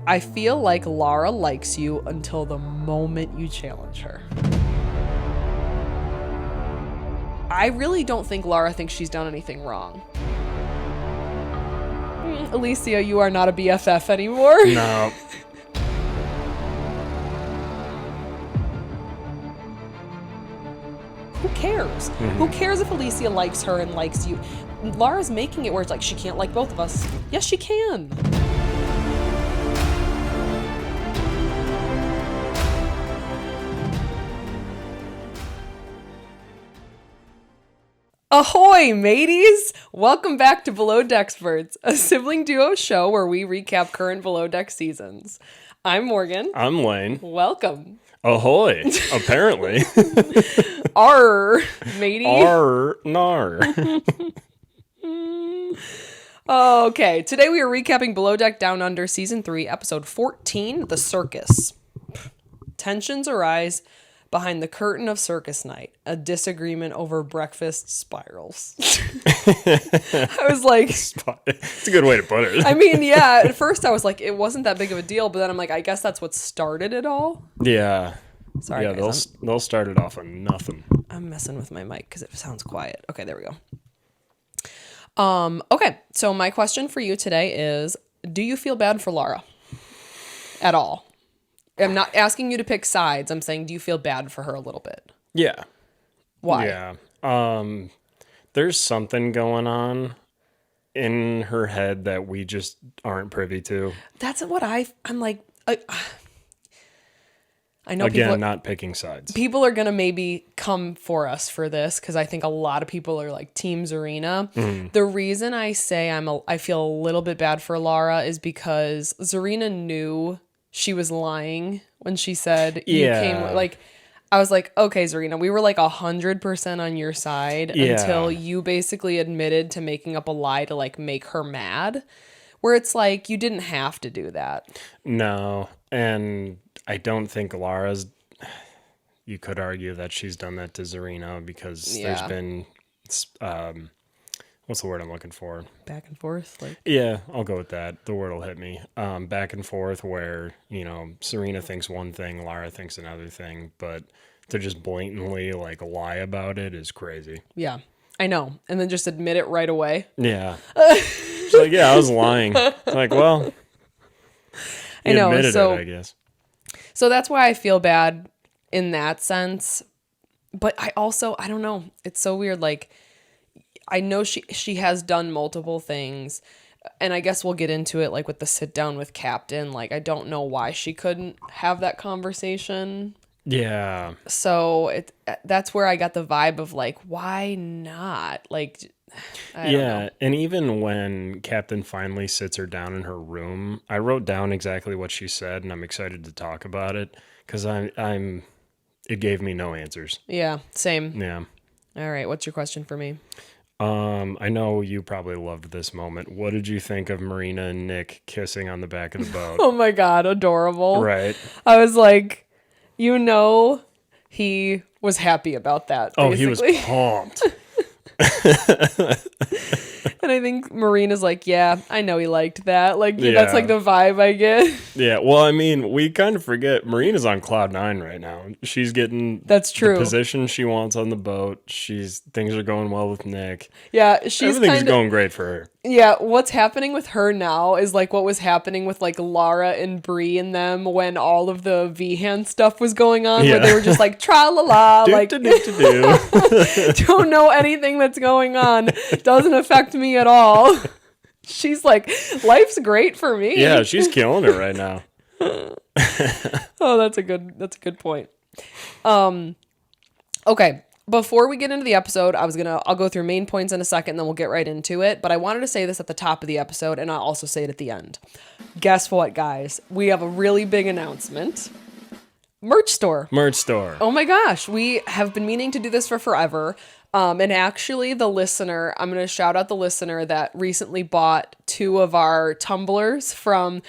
I feel like Lara likes you until the moment you challenge her. I really don't think Lara thinks she's done anything wrong. Alesia, you are not a BFF anymore. No. Who cares? Who cares if Alesia likes her and likes you? Lara's making it where it's like she can't like both of us. Yes, she can. Ahoy, mateys! Welcome back to Belowdeckperts, a sibling duo show where we recap current Below Deck seasons. I'm Morgan. I'm Lane. Welcome. Ahoy, apparently. Arr, matey. Arr, nar. Okay, today we are recapping Below Deck Down Under Season 3, Episode 14, The Circus. Tensions arise behind the curtain of circus night. A disagreement over breakfast spirals. I was like... It's a good way to put it. I mean, yeah, at first I was like, it wasn't that big of a deal, but then I'm like, I guess that's what started it all. Yeah. Sorry, yeah, guys, they'll start it off on nothing. I'm messing with my mic because it sounds quiet. Okay, there we go. Okay, so my question for you today is, do you feel bad for Lara? At all? I'm not asking you to pick sides. I'm saying, do you feel bad for her a little bit? Yeah. Why? Yeah. There's something going on in her head that we just aren't privy to. That's what I'm like... I know again, not picking sides. People are going to maybe come for us for this because I think a lot of people are like Team Zarena. The reason I say I feel a little bit bad for Lara is because Zarena knew she was lying when she said you came. Like, I was like, okay, Zarena, we were like 100% on your side until you basically admitted to making up a lie to like make her mad. Where it's like, you didn't have to do that. No, and I don't think Lara's... You could argue that she's done that to Zarena because there's been... what's the word I'm looking for? Back and forth? Like, yeah, I'll go with that. The word will hit me. Back and forth where, Zarena thinks one thing, Lara thinks another thing, but to just blatantly, like, lie about it is crazy. Yeah, I know. And then just admit it right away. Yeah. She's like, yeah, I was lying. Like, well... I know, admitted it, I guess. So that's why I feel bad in that sense. But I don't know. It's so weird. Like, I know she has done multiple things. And I guess we'll get into it, like, with the sit down with Captain. Like, I don't know why she couldn't have that conversation. Yeah. So that's where I got the vibe of, like, why not? Like... I don't know. And even when Captain finally sits her down in her room, I wrote down exactly what she said, and I'm excited to talk about it because it gave me no answers. Yeah, same. Yeah. All right, what's your question for me? I know you probably loved this moment. What did you think of Marina and Nick kissing on the back of the boat? Oh my God, adorable. Right. I was like, he was happy about that. Basically. Oh, he was pumped. And I think Marina's like, yeah, I know he liked that. Like, that's like the vibe I get. Yeah, well, I mean, we kind of forget Marina's on cloud 9 right now. She's getting that's true. The position she wants on the boat. Things are going well with Nick. Yeah, everything's going great for her. Yeah, what's happening with her now is like what was happening with like Lara and Bree and them when all of the V-hand stuff was going on, where they were just like tra-la-la, like don't know anything that's going on. Doesn't affect me at all. She's like, life's great for me. Yeah, she's killing it right now. Oh, that's a good point. Okay. Before we get into the episode, I'll go through main points in a second, and then we'll get right into it. But I wanted to say this at the top of the episode, and I'll also say it at the end. Guess what, guys? We have a really big announcement. Merch store. Oh my gosh. We have been meaning to do this for forever. And actually the listener, I'm going to shout out the listener that recently bought 2 of our tumblers from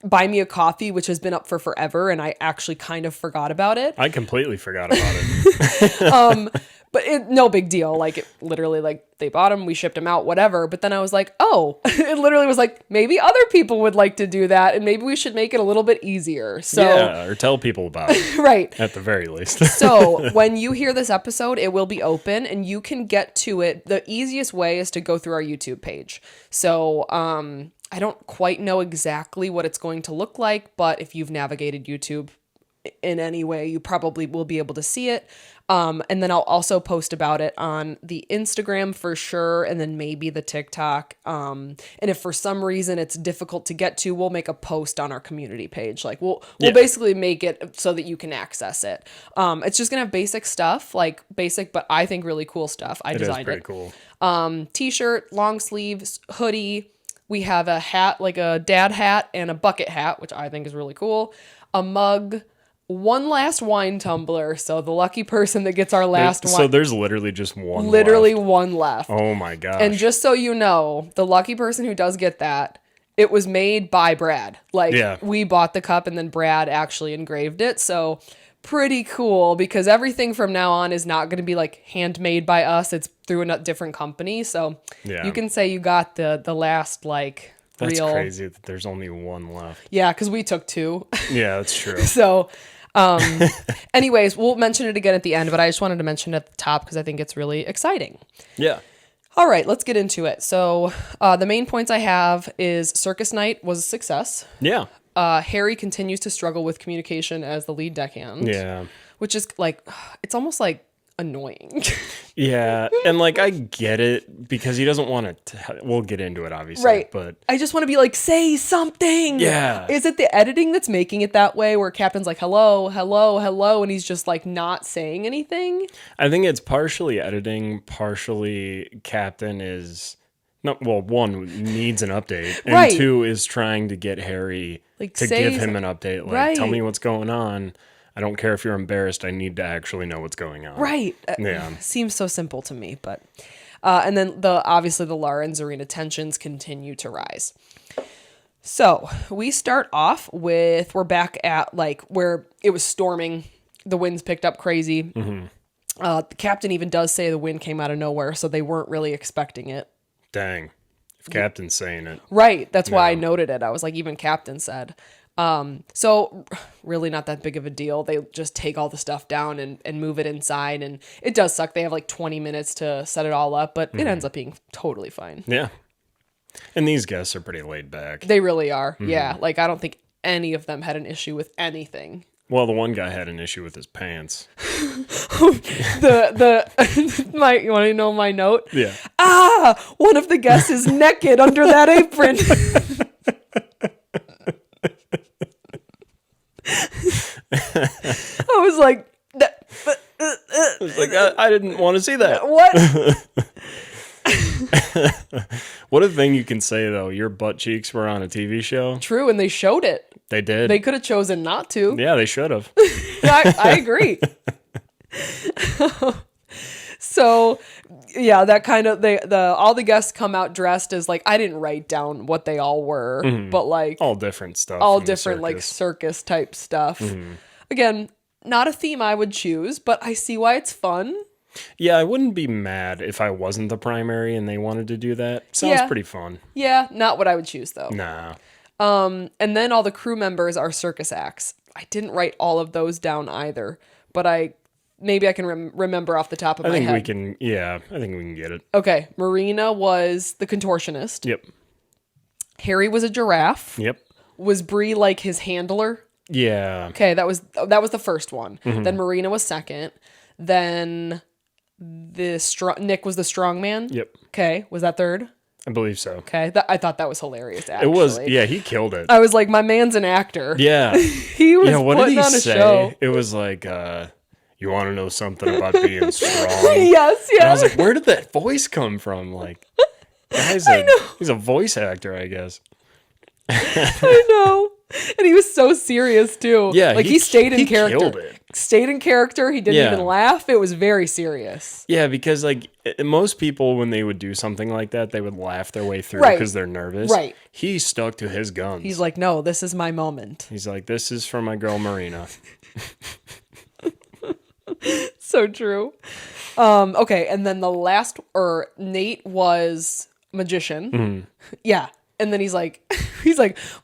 Buy Me a Coffee, which has been up for forever, and I actually kind of forgot about it. I completely forgot about it. But no big deal. Like, it literally, like, they bought them, we shipped them out, whatever. But then I was like, oh, it literally was like, maybe other people would like to do that, and maybe we should make it a little bit easier. So, yeah, or tell people about it. Right. At the very least. So when you hear this episode, it will be open, and you can get to it. The easiest way is to go through our YouTube page. So I don't quite know exactly what it's going to look like, but if you've navigated YouTube in any way, you probably will be able to see it. And then I'll also post about it on the Instagram for sure, and then maybe the TikTok. And if for some reason it's difficult to get to, we'll make a post on our community page. Like we'll basically make it so that you can access it. It's just gonna have basic stuff, like basic, but I think really cool stuff. I designed it. Pretty cool. T-shirt, long sleeves, hoodie. We have a hat, like a dad hat, and a bucket hat, which I think is really cool. A mug. One last wine tumbler, so the lucky person that gets our last wine. So there's literally just one one left. Oh my gosh. And just so you know, the lucky person who does get that, it was made by Brad. Like, we bought the cup and then Brad actually engraved it. So pretty cool, because everything from now on is not going to be like handmade by us. It's through a different company. So you can say you got the last like That's real. crazy that there's only one left. Yeah, because we took two. Yeah, that's true. So anyways, we'll mention it again at the end, but I just wanted to mention it at the top because I think it's really exciting. Yeah. All right, let's get into it. So the main points I have is Circus Night was a success. Yeah. Harry continues to struggle with communication as the lead deckhand. Yeah. Which is like, it's almost like annoying. Yeah, and like I get it because he doesn't want to. We'll get into it, obviously. Right. But I just want to be like, say something. Yeah. Is it the editing that's making it that way, where Captain's like, hello, hello, hello, and he's just like not saying anything? I think it's partially editing, partially Captain is. No, well, one needs an update, and Right. two is trying to get Harry Like, to say give him an update. Like, right. tell me what's going on. I don't care if you're embarrassed. I need to actually know what's going on. Right. Yeah. Seems so simple to me, but and then obviously the Lara and Zarena tensions continue to rise. So we start off with, we're back at like where it was storming. The winds picked up crazy. Mm-hmm. The captain even does say the wind came out of nowhere, so they weren't really expecting it. Dang. If Captain's saying it. Right. That's why I noted it. I was like, even Captain said. So really not that big of a deal. They just take all the stuff down and move it inside, and it does suck. They have like 20 minutes to set it all up, but it ends up being totally fine. Yeah. And these guests are pretty laid back. They really are. Mm-hmm. Yeah. Like, I don't think any of them had an issue with anything. Well, the one guy had an issue with his pants. You want to know my note? Yeah. One of the guests is naked under that apron. I was like, I didn't want to see that. What? What a thing you can say, though. Your butt cheeks were on a TV show. True, and they showed it. They did. They could have chosen not to. Yeah, they should have. I agree. So, yeah, that kind of all the guests come out dressed as like, I didn't write down what they all were, but like all different stuff. All different like circus type stuff. Mm-hmm. Again, not a theme I would choose, but I see why it's fun. Yeah, I wouldn't be mad if I wasn't the primary and they wanted to do that. Sounds pretty fun. Yeah, not what I would choose though. Nah. And then all the crew members are circus acts. I didn't write all of those down either, but maybe I can remember off the top of my head. I think we can get it. Okay, Marina was the contortionist. Yep. Harry was a giraffe. Yep. Was Bree like his handler? Yeah. Okay, that was the first one. Mm-hmm. Then Marina was second. Then Nick was the strong man. Yep. Okay, was that third? I believe so. Okay, I thought that was hilarious, actually. It was, yeah, he killed it. I was like, my man's an actor. Yeah. He was putting on a show. It was like, you want to know something about being strong? Yes. And I was like, where did that voice come from? Like, he's a voice actor, I guess. I know. And he was so serious, too. Yeah, like he stayed in character. Killed it. Stayed in character. He didn't even laugh. It was very serious. Yeah, because like most people, when they would do something like that, they would laugh their way through because they're nervous. Right. He stuck to his guns. He's like, no, this is my moment. He's like, this is for my girl Marina. So true. Okay, and then Nate was magician. Yeah. And then he's like,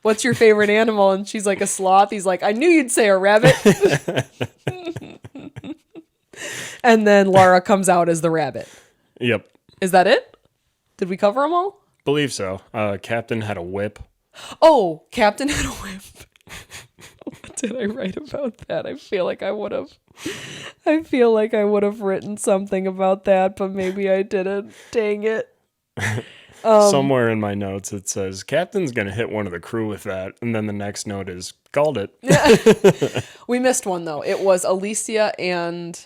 what's your favorite animal? And she's like, a sloth. He's like, I knew you'd say a rabbit. And then Lara comes out as the rabbit. Yep. Is that it? Did we cover them all? Believe so. Captain had a whip. Oh, Captain had a whip. What did I write about that? I feel like I would have written something about that, but maybe I didn't. Dang it. Somewhere in my notes it says Captain's gonna hit one of the crew with that, and then the next note is called it. We missed one though. It was Alesia and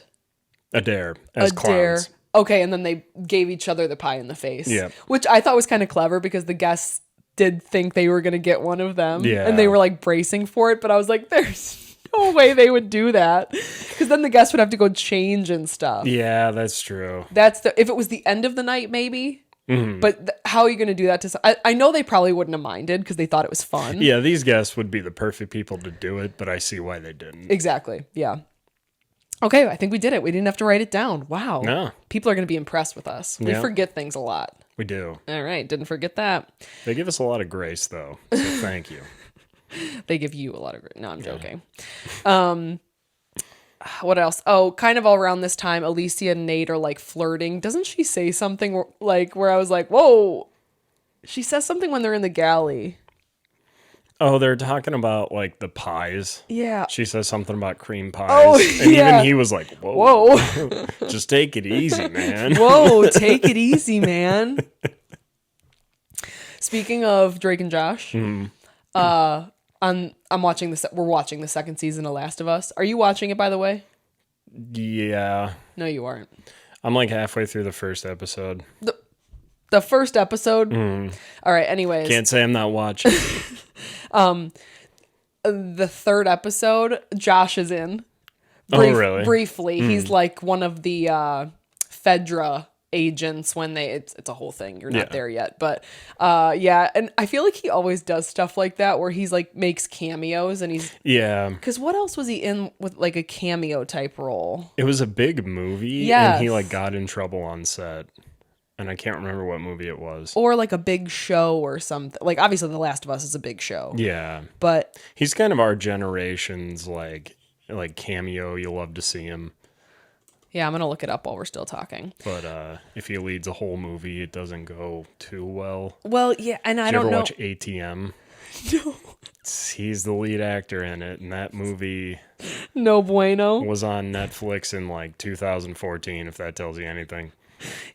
Adair as clowns. Okay, and then they gave each other the pie in the face. Yeah. Which I thought was kind of clever because the guests did think they were gonna get one of them. Yeah. And they were like bracing for it, but I was like, there's no way they would do that. Because then the guests would have to go change and stuff. Yeah, that's true. If it was the end of the night, maybe. Mm-hmm. But how are you going to do that to I know they probably wouldn't have minded because they thought it was fun. Yeah, these guests would be the perfect people to do it, but I see why they didn't. Exactly. Yeah. Okay, I think we did it. We didn't have to write it down. Wow. No. People are going to be impressed with us. We forget things a lot. We do. All right, didn't forget that. They give us a lot of grace, though, so thank you. They give you a lot of grace. No, I'm joking. What else? Oh, kind of all around this time, Alicia and Nate are like flirting. Doesn't she say something like where I was like, whoa? She says something when they're in the galley. Oh, they're talking about like the pies. Yeah. She says something about cream pies. Oh, and yeah. even he was like, whoa. Just take it easy, man. Whoa, take it easy, man. Speaking of Drake and Josh, we're watching the second season of Last of Us. Are you watching it, by the way? Yeah. No, you aren't. I'm like halfway through the first episode. The first episode? All right, anyways. Can't say I'm not watching. The third episode, Josh is in. Really? Briefly. He's like one of the Fedra agents when it's a whole thing. You're not there yet. But yeah, and I feel like he always does stuff like that where he's like makes cameos and he's... Yeah. Because what else was he in with like a cameo type role? It was a big movie and he like got in trouble on set. And I can't remember what movie it was. Or like a big show or something. Like obviously The Last of Us is a big show. Yeah. But he's kind of our generation's like cameo. You'll love to see him. Yeah, I'm going to look it up while we're still talking. But if he leads a whole movie, it doesn't go too well. Well, yeah, and I don't know. Did you ever watch ATM? No. He's the lead actor in it, and that movie... No bueno. ...was on Netflix in like 2014, if that tells you anything.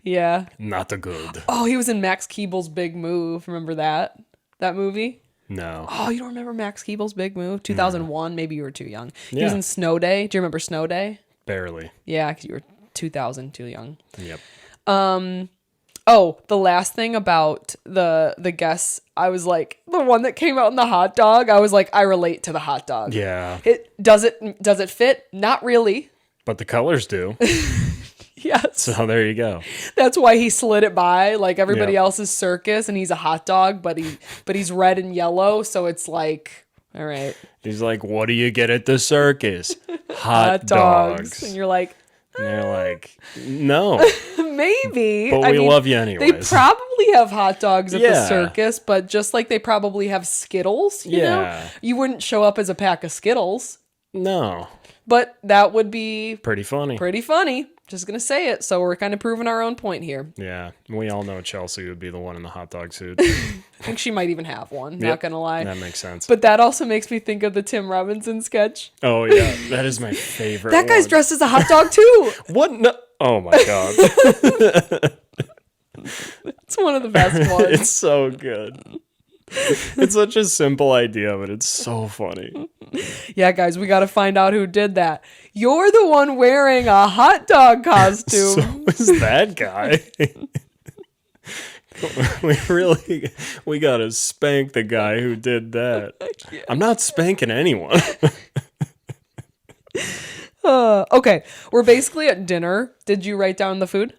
Yeah. Not the good. Oh, he was in Max Keeble's Big Move. Remember that? That movie? No. Oh, you don't remember Max Keeble's Big Move? 2001? No. Maybe you were too young. He yeah. was in Snow Day. Do you remember Snow Day? Barely. Yeah, because you were 2000, too young. Yep. Oh, the last thing about the guests, I was like, the one that came out in the hot dog, I was like, I relate to the hot dog. Yeah. Does it fit? Not really. But the colors do. Yes. So there you go. That's why he slid it by. Like everybody else is Circus and he's a hot dog, but he's red and yellow, so it's like, all right. He's like, what do you get at the circus? Hot dogs. And you're like, and they're like, no. Maybe. But we love you anyways. They probably have hot dogs at the circus, but just like they probably have Skittles, you know? You wouldn't show up as a pack of Skittles. No. But that would be... Pretty funny. Just going to say it. So we're kind of proving our own point here. Yeah. We all know Chelsea would be the one in the hot dog suit. I think she might even have one. Not going to lie. That makes sense. But that also makes me think of the Tim Robinson sketch. Oh, yeah. That is my favorite That guy's dressed as a hot dog, too. What? No. Oh, my God. It's one of the best ones. It's so good. It's such a simple idea, but it's so funny. Yeah, guys, we got to find out who did that. You're the one wearing a hot dog costume. So is that guy. we got to spank the guy who did that. I'm not spanking anyone. Okay, we're basically at dinner. Did you write down the food?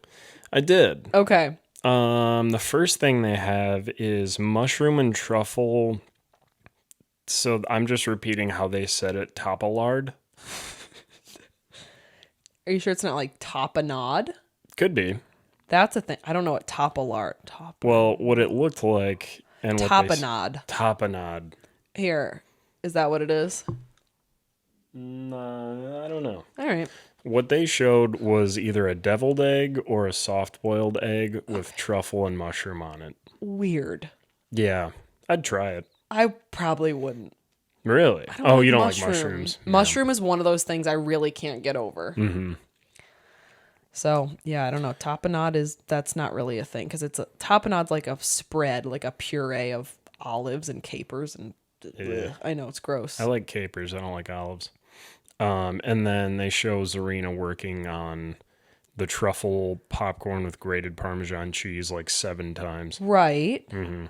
I did. Okay. The first thing they have is mushroom and truffle. So I'm just repeating how they said it. Tapalard. Are you sure it's not like tapenade? Could be. That's a thing. I don't know what Well, what it looked like and what tapenade. Tapenade. Here, is that what it is? No, I don't know. All right. What they showed was either a deviled egg or a soft-boiled egg with truffle and mushroom on it. Weird. Yeah, I'd try it. I probably wouldn't. Really? Oh, you don't like mushrooms? Mushroom is one of those things I really can't get over. Mm-hmm. So, yeah, I don't know. Tapenade that's not really a thing because tapenade's like a spread, like a puree of olives and capers and I know it's gross. I like capers. I don't like olives. And then they show Zarena working on the truffle popcorn with grated Parmesan cheese like 7 times. Right. Mm-hmm.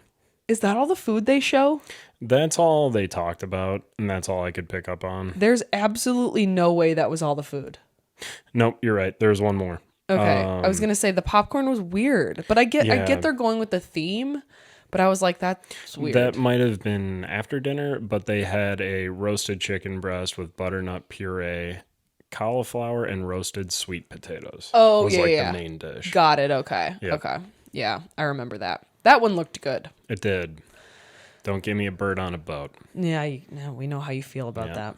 Is that all the food they show? That's all they talked about, and that's all I could pick up on. There's absolutely no way that was all the food. Nope, you're right. There's one more. Okay. I was going to say the popcorn was weird, but I get they're going with the theme, but I was like, that's weird. That might have been after dinner, but they had a roasted chicken breast with butternut puree, cauliflower, and roasted sweet potatoes. Oh, was yeah. The main dish. Got it. Okay. Yep. Okay. Yeah, I remember that. That one looked good. It did. Don't give me a bird on a boat. Yeah, we know how you feel about that.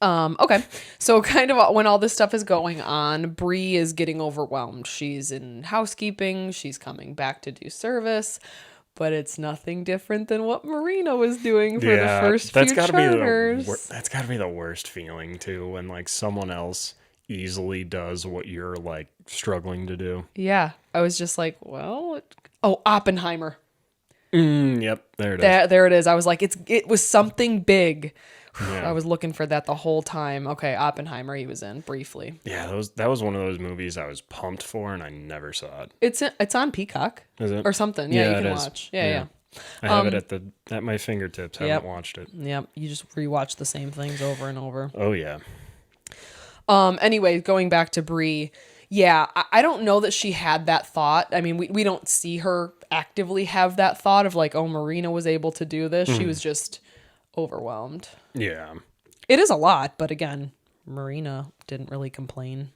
Okay. So kind of when all this stuff is going on, Bree is getting overwhelmed. She's in housekeeping. She's coming back to do service, but it's nothing different than what Marina was doing for the first few charters. That's got to be the worst feeling too, when like someone else easily does what you're like struggling to do. Yeah. I was just like, well, Oppenheimer. Yep. There it is. There it is. I was like, it was something big. Yeah. I was looking for that the whole time. Okay, Oppenheimer he was in briefly. Yeah, that was one of those movies I was pumped for and I never saw it. It's on Peacock. Is it? Or something. Yeah, you can is. watch. Yeah. I have it at my fingertips. I haven't watched it. Yep. You just rewatch the same things over and over. Oh yeah. Anyway, going back to Bree, yeah, I don't know that she had that thought. I mean, we don't see her actively have that thought of like, oh, Marina was able to do this. She was just overwhelmed. Yeah. It is a lot, but again, Marina didn't really complain.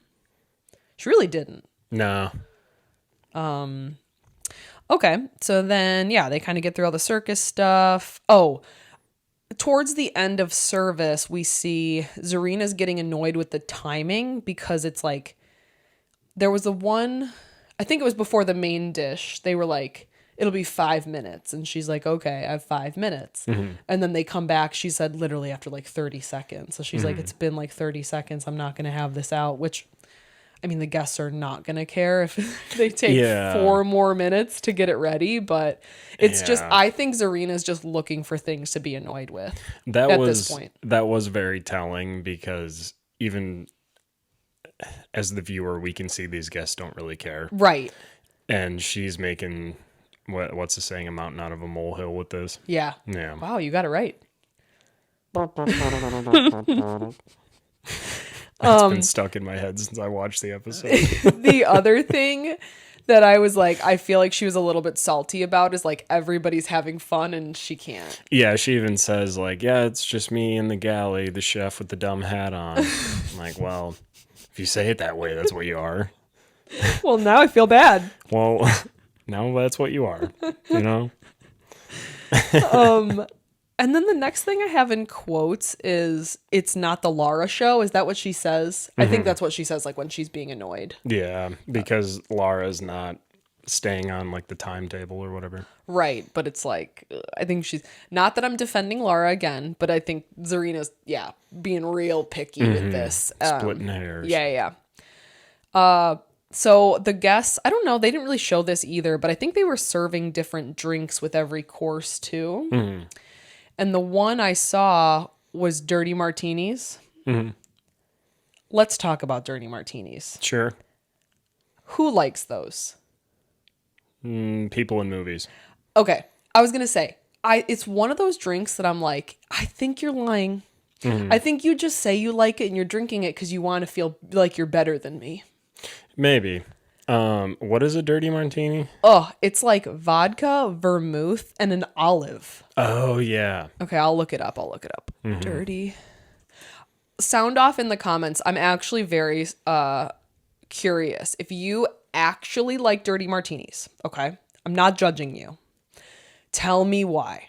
She really didn't. No. Okay, so then, yeah, they kind of get through all the circus stuff. Oh, towards the end of service, we see Zarena's getting annoyed with the timing because it's like, there was I think it was before the main dish. They were like, it'll be 5 minutes. And she's like, okay, I have 5 minutes. Mm-hmm. And then they come back, she said literally after like 30 seconds. So she's like, it's been like 30 seconds. I'm not going to have this out, which, I mean, the guests are not going to care if they take 4 more minutes to get it ready. But it's just, I think Zarena's just looking for things to be annoyed with this point. That was very telling because even as the viewer, we can see these guests don't really care. Right. And she's making, what's the saying, a mountain out of a molehill with this. Yeah. Yeah. Wow, you got it right. That's been stuck in my head since I watched the episode. The other thing that I was like, I feel like she was a little bit salty about is like everybody's having fun and she can't. Yeah, she even says like, yeah, it's just me and the galley, the chef with the dumb hat on. I'm like, well, if you say it that way, that's what you are. Well, now I feel bad. Well, now that's what you are, you know? And then the next thing I have in quotes is, it's not the Lara show. Is that what she says? I think that's what she says, like when she's being annoyed. Yeah, because Lara's not staying on like the timetable or whatever. Right, but it's like, I think she's, not that I'm defending Lara again, but I think Zarena's, being real picky with this. Splitting hairs. Yeah. So the guests, I don't know, they didn't really show this either, but I think they were serving different drinks with every course too. Mm-hmm. And the one I saw was dirty martinis. Mm-hmm. Let's talk about dirty martinis. Sure. Who likes those? People in movies. Okay. I was going to say, it's one of those drinks that I'm like, I think you're lying. Mm-hmm. I think you just say you like it and you're drinking it because you want to feel like you're better than me. Maybe. What is a dirty martini? Oh, it's like vodka, vermouth, and an olive. Oh, yeah. Okay, I'll look it up. Mm-hmm. Dirty. sound off in the comments. I'm actually very curious if you actually like dirty martinis. Okay, I'm not judging you. Tell me why.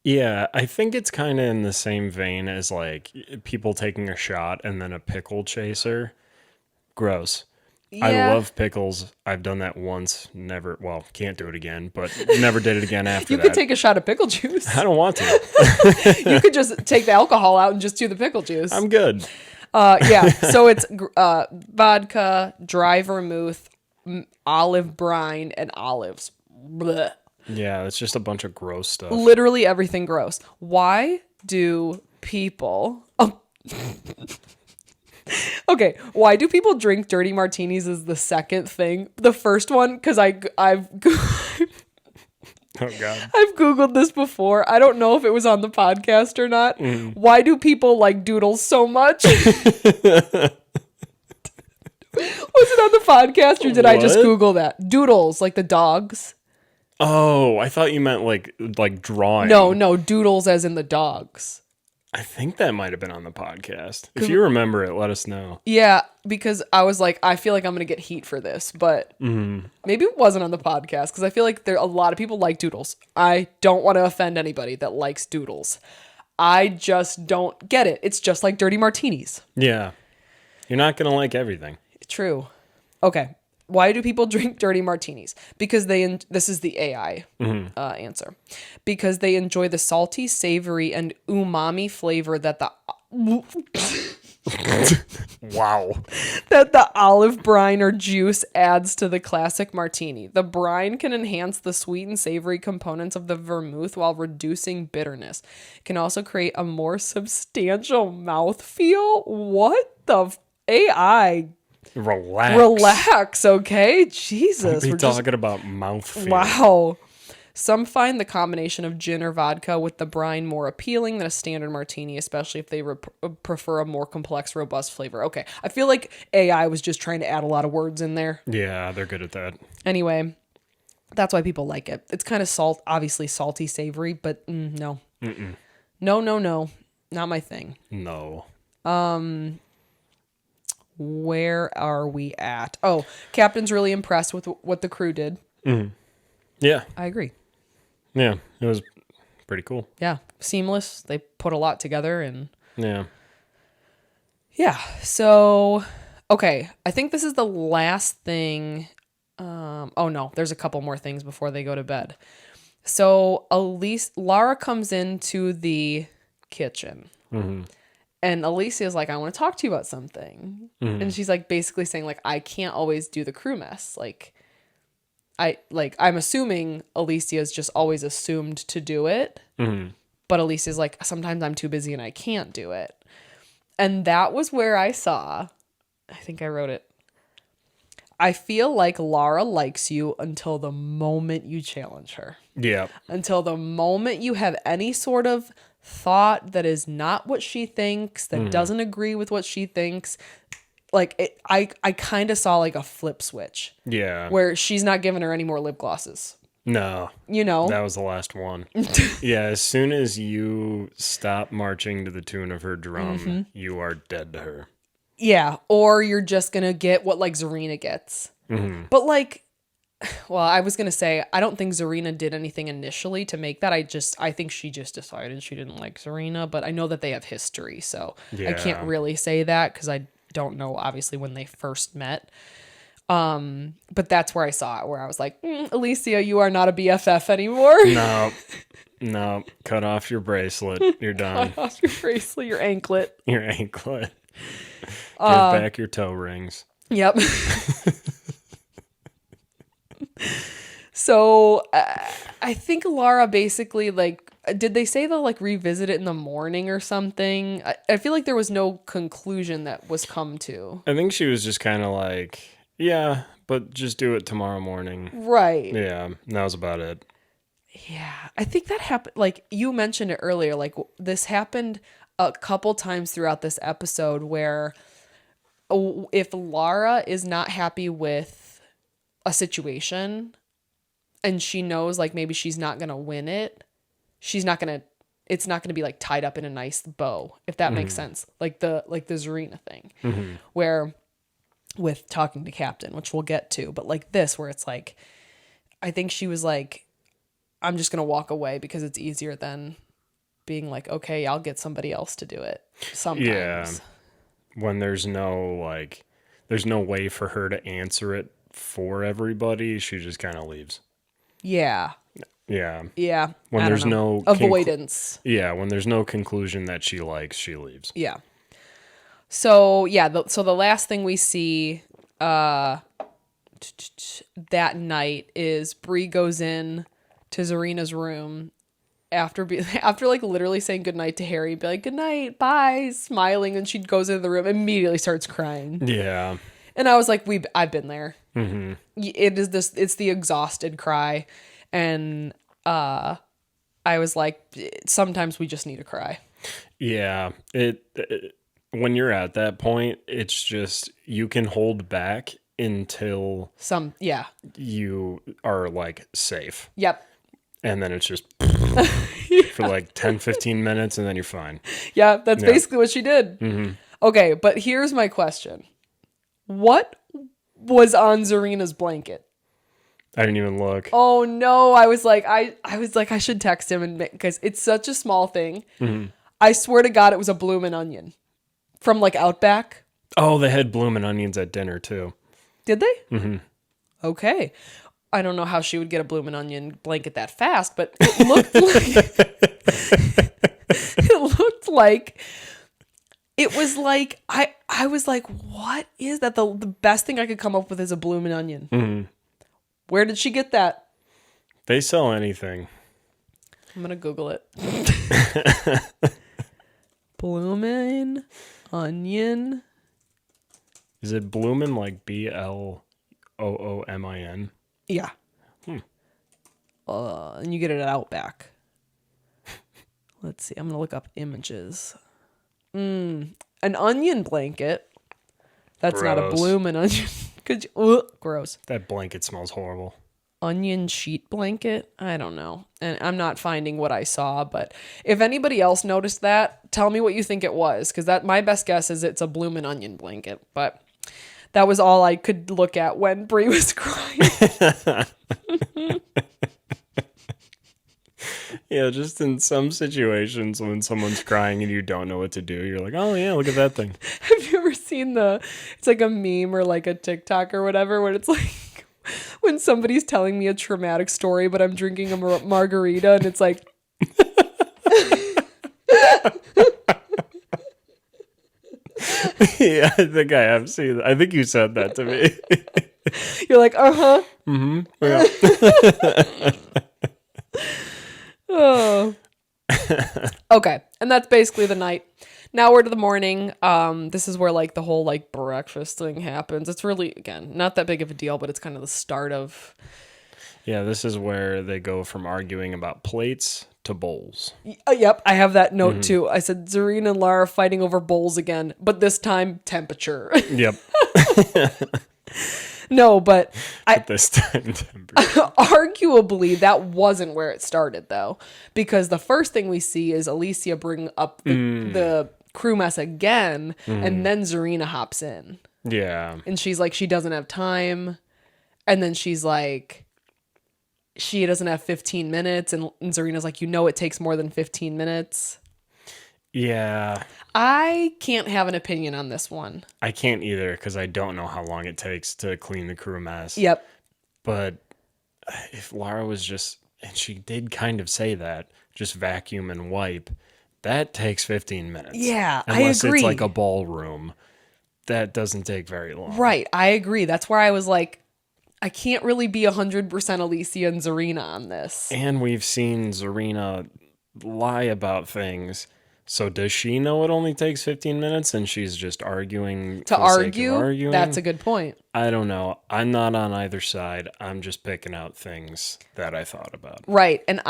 Yeah, I think it's kind of in the same vein as like people taking a shot and then a pickle chaser. Gross. I Yeah. love pickles. I've done that once. Never, well, can't do it again, but never did it again after You that. could take a shot of pickle juice. I don't want to. You could just take the alcohol out and just do the pickle juice. I'm good. Yeah. So it's vodka, dry vermouth, olive brine, and olives. Blech. Yeah, it's just a bunch of gross stuff. Literally everything gross. Why do people... Oh. Okay, why do people drink dirty martinis is the second thing. The first one, because I've Oh, God. I've Googled this before. I don't know if it was on the podcast or not. Why do people like doodles so much? Was it on the podcast or did I just What? Google that? Doodles, like the dogs. Oh, I thought you meant like drawing. No, doodles as in the dogs. I think that might have been on the podcast. If you remember it, let us know. Yeah, because I was like, I feel like I'm going to get heat for this, but maybe it wasn't on the podcast because I feel like a lot of people like doodles. I don't want to offend anybody that likes doodles. I just don't get it. It's just like dirty martinis. Yeah. You're not going to like everything. True. Okay. Why do people drink dirty martinis? Because this is the AI answer. Because they enjoy the salty, savory, and umami flavor that the Wow. that the olive brine or juice adds to the classic martini. The brine can enhance the sweet and savory components of the vermouth while reducing bitterness. It can also create a more substantial mouthfeel. What the AI? Relax, okay? Jesus. We're talking about mouthfeel. Wow. Some find the combination of gin or vodka with the brine more appealing than a standard martini, especially if they prefer a more complex, robust flavor. Okay, I feel like AI was just trying to add a lot of words in there. Yeah, they're good at that. Anyway, that's why people like it. It's kind of obviously salty, savory, but no. No. Not my thing. No. Where are we at? Oh, Captain's really impressed with what the crew did. Yeah. I agree. Yeah, it was pretty cool. Yeah, seamless. They put a lot together and... Yeah, so... Okay, I think this is the last thing... oh no, there's a couple more things before they go to bed. So, Lara comes into the kitchen. And Alesia is like, I want to talk to you about something. And she's like basically saying like, I can't always do the crew mess. I'm assuming Alesia's just always assumed to do it. But Alesia's like, sometimes I'm too busy and I can't do it. And that was where I think I wrote it. I feel like Lara likes you until the moment you challenge her. Yeah. Until the moment you have any sort of thought that is not what she thinks, that doesn't agree with what she thinks. Like I kind of saw like a flip switch. Yeah. Where she's not giving her any more lip glosses. No. You know? That was the last one. Yeah, as soon as you stop marching to the tune of her drum, you are dead to her. Yeah, or you're just going to get what like Zarena gets. But like, well, I was going to say, I don't think Zarena did anything initially to make that. I think she just decided she didn't like Zarena, but I know that they have history, so I can't really say that because I don't know, obviously, when they first met. But that's where I saw it, where I was like, Alesia, you are not a BFF anymore. No, cut off your bracelet. You're done. Cut off your bracelet, your anklet. Your anklet. Give back your toe rings. Yep. So I think Lara basically like, did they say they'll like revisit it in the morning or something? I feel like there was no conclusion that was come to. I think she was just kind of like, yeah, but just do it tomorrow morning. Right. Yeah, that was about it. Yeah, I think that happened. Like you mentioned it earlier, like this happened a couple times throughout this episode where if Lara is not happy with a situation and she knows like maybe she's not going to win it, she's not going to it's not going to be like tied up in a nice bow, if that makes sense. Like the Zarena thing where with talking to Captain, which we'll get to, but like this, where it's like, I think she was like, I'm just going to walk away because it's easier than being like, okay, I'll get somebody else to do it sometimes. Yeah. When there's no way for her to answer it for everybody, she just kind of leaves. Yeah. Yeah. Yeah. When there's no avoidance. when there's no conclusion that she likes, she leaves. Yeah. So yeah, so the last thing we see that night is Bree goes in to Zarena's room after like literally saying goodnight to Harry, be like, good night, bye, smiling, and she goes into the room, immediately starts crying. Yeah. And I was like, I've been there. Mm-hmm. It's the exhausted cry. And I was like, sometimes we just need to cry. Yeah. When you're at that point, it's just, you can hold back until you are like safe. Yep. And then it's just for like 10, 15 minutes and then you're fine. Yeah, that's basically what she did. Mm-hmm. Okay, but here's my question. What was on Zarena's blanket? I didn't even look. Oh no, I was like, I should text him and because it's such a small thing. Mm-hmm. I swear to God, it was a bloomin' onion from like Outback. Oh, they had bloomin' onions at dinner too. Did they? Mm-hmm. Okay. I don't know how she would get a bloomin' onion blanket that fast, but it looked like it was like I was like, what is that? The best thing I could come up with is a bloomin' onion. Mm-hmm. Where did she get that? They sell anything. I'm gonna Google it. Bloomin' onion. Is it bloomin' like BLOOMIN? Yeah. And you get it at Outback. Let's see. I'm going to look up images. An onion blanket. That's gross. Not a bloomin' onion. Gross. That blanket smells horrible. Onion sheet blanket? I don't know. And I'm not finding what I saw, but if anybody else noticed that, tell me what you think it was. Because my best guess is it's a bloomin' onion blanket. But that was all I could look at when Bree was crying. Yeah, just in some situations when someone's crying and you don't know what to do, you're like, oh yeah, look at that thing. Have you ever seen it's like a meme or like a TikTok or whatever, when it's like, when somebody's telling me a traumatic story, but I'm drinking a margarita and it's like... Yeah, I think I have seen that. I think you said that to me. You're like, uh-huh. Mm-hmm. Yeah. Oh. Okay. And that's basically the night. Now we're to the morning. This is where like the whole like breakfast thing happens. It's really, again, not that big of a deal, but it's kind of the start of... Yeah, this is where they go from arguing about plates to bowls. Yep, I have that note too. I said Zarena and Lara fighting over bowls again, but this time temperature. Yep. No, but this time temperature. Arguably that wasn't where it started though, because the first thing we see is Alesia bring up the crew mess again, and then Zarena hops in. Yeah. And she's like, she doesn't have time, and then she's like, she doesn't have 15 minutes, and Zarena's like, it takes more than 15 minutes. Yeah. I can't have an opinion on this one. I can't either, because I don't know how long it takes to clean the crew mess. Yep. But if Lara was just, and she did kind of say that, just vacuum and wipe, that takes 15 minutes. Yeah, Unless I agree. It's like a ballroom. That doesn't take very long. Right, I agree. That's where I was like, I can't really be 100% Alesia and Zarena on this. And we've seen Zarena lie about things. So does she know it only takes 15 minutes and she's just arguing to argue? That's a good point. I don't know. I'm not on either side. I'm just picking out things that I thought about. Right. And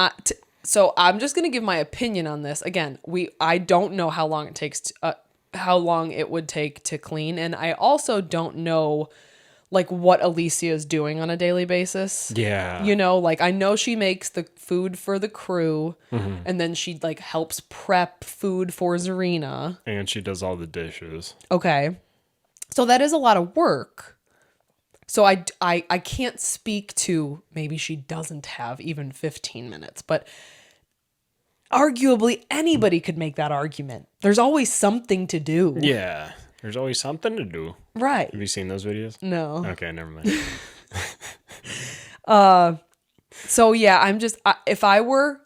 so I'm just going to give my opinion on this. Again, I don't know how long it takes how long it would take to clean, and I also don't know like what Alesia is doing on a daily basis. Yeah. You know, like I know she makes the food for the crew and then she like helps prep food for Zarena. And she does all the dishes. Okay. So that is a lot of work. So I can't speak to maybe she doesn't have even 15 minutes, but arguably anybody could make that argument. There's always something to do. Yeah. There's always something to do. Right. Have you seen those videos? No. Okay, never mind. So yeah, if I were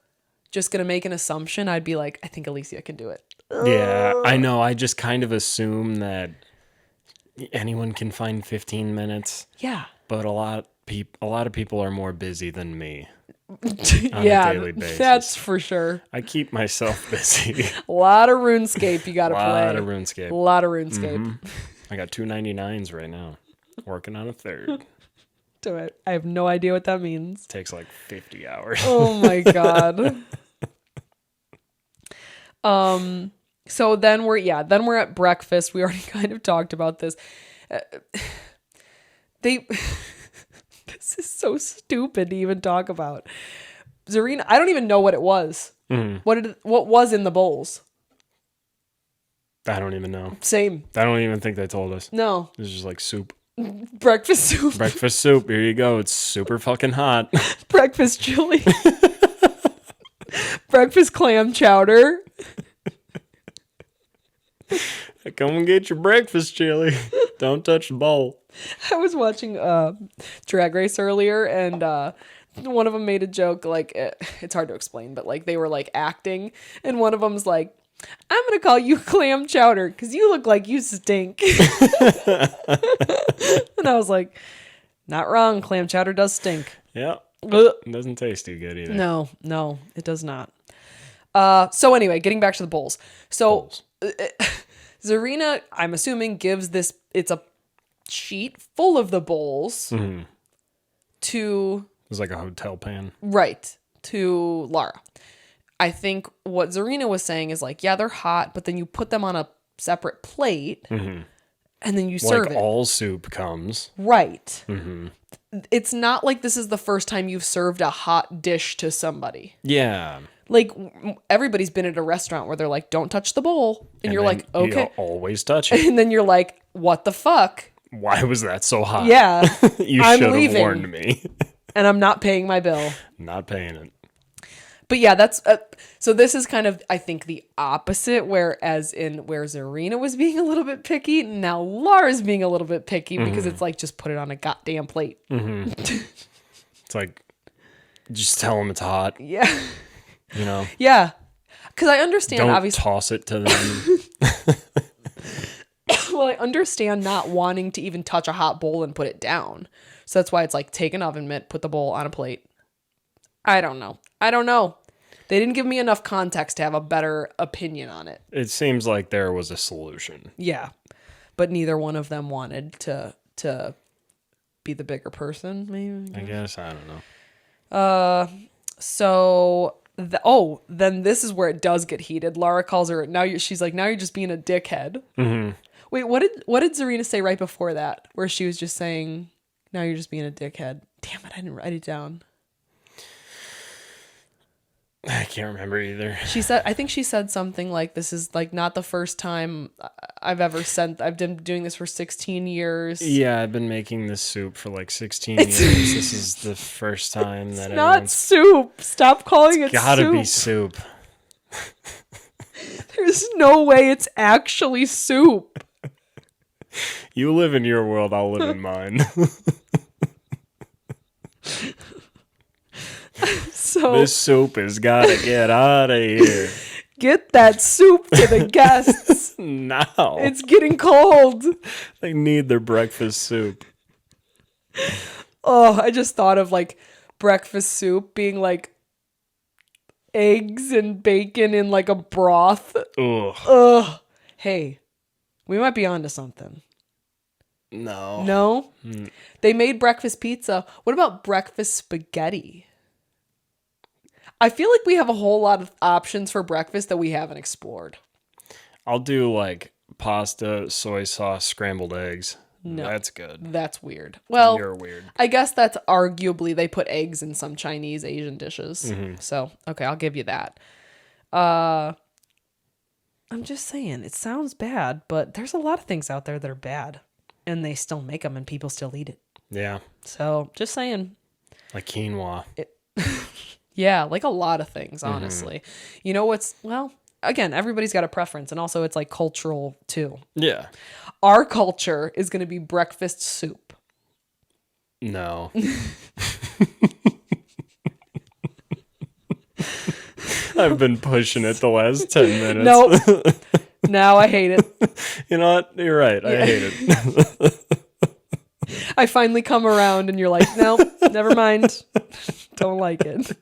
just going to make an assumption, I'd be like, I think Alesia can do it. Yeah, I know. I just kind of assume that anyone can find 15 minutes. Yeah. But a lot of people are more busy than me. Yeah, a daily basis. that's for sure. I keep myself busy. A lot of RuneScape you got to play. A lot of RuneScape. A lot of RuneScape. Mm-hmm. I got 299s right now. Working on a third. Do it. I have no idea what that means. Takes like 50 hours. Oh my god. So then we're at breakfast. We already kind of talked about this. This is so stupid to even talk about. Zarena, I don't even know what it was. Mm-hmm. What was in the bowls? I don't even know. Same. I don't even think they told us. No. It's just like soup. Breakfast soup. Breakfast soup. Here you go. It's super fucking hot. Breakfast chili. Breakfast clam chowder. Come and get your breakfast chili. Don't touch the bowl. I was watching Drag Race earlier, and one of them made a joke, like, it's hard to explain, but like they were like acting, and one of them's like, I'm gonna call you clam chowder because you look like you stink. And I was like, not wrong, clam chowder does stink. Yeah. Ugh. It doesn't taste too good either. No, it does not. So anyway, getting back to the bowls. So Zarena, I'm assuming, gives it's a sheet full of the bowls to... It was like a hotel pan. Right, to Lara. I think what Zarena was saying is like, yeah, they're hot, but then you put them on a separate plate and then you serve it. Like all soup comes. Right. It's not like this is the first time you've served a hot dish to somebody. Yeah. Like, everybody's been at a restaurant where they're like, don't touch the bowl. And you're like, okay. You always touch it. And then you're like, what the fuck? Why was that so hot? Yeah. You I'm should have leaving. warned me. And I'm not paying my bill. Not paying it. But yeah, that's so this is kind of, I think, the opposite, whereas in where Zarena was being a little bit picky, now Lara's being a little bit picky because it's like, just put it on a goddamn plate. It's like, just tell them it's hot. Yeah. You know? Yeah. Because I understand, Don't obviously. toss it to them. Well, I understand not wanting to even touch a hot bowl and put it down. So that's why it's like, take an oven mitt, put the bowl on a plate. I don't know. They didn't give me enough context to have a better opinion on it. It seems like there was a solution. Yeah. But neither one of them wanted to be the bigger person, maybe. I guess. I don't know. So, then this is where it does get heated. Lara calls her, she's like, now you're just being a dickhead. Wait, what did Zarena say right before that? Where she was just saying, now you're just being a dickhead. Damn it, I didn't write it down. I can't remember either. I think she said something like, this is like not the first time I've been doing this for 16 years. Yeah, I've been making this soup for like 16 years. This is the first time that it's not soup. Stop calling it gotta soup. Be soup. There's no way it's actually soup. You live in your world, I'll live in mine. So this soup has gotta get out of here. Get that soup to the guests. Now. It's getting cold. They need their breakfast soup. Oh, I just thought of like breakfast soup being like eggs and bacon in like a broth. Ugh. Ugh. Hey, we might be onto something. No. No? They made breakfast pizza. What about breakfast spaghetti? I feel like we have a whole lot of options for breakfast that we haven't explored. I'll do like pasta, soy sauce, scrambled eggs. No. That's good. That's weird. Well, You're weird. I guess that's arguably they put eggs in some Chinese Asian dishes. So, okay, I'll give you that. I'm just saying, it sounds bad, but there's a lot of things out there that are bad, and they still make them, and people still eat it. Yeah. So, just saying. Like quinoa. Yeah, like a lot of things, honestly. You know what's, well, again, everybody's got a preference, and also it's like cultural too. Yeah. Our culture is going to be breakfast soup. No. I've been pushing it the last 10 minutes. Nope. Now I hate it. You know what? You're right. I hate it. I finally come around and you're like, no, never mind. Don't like it.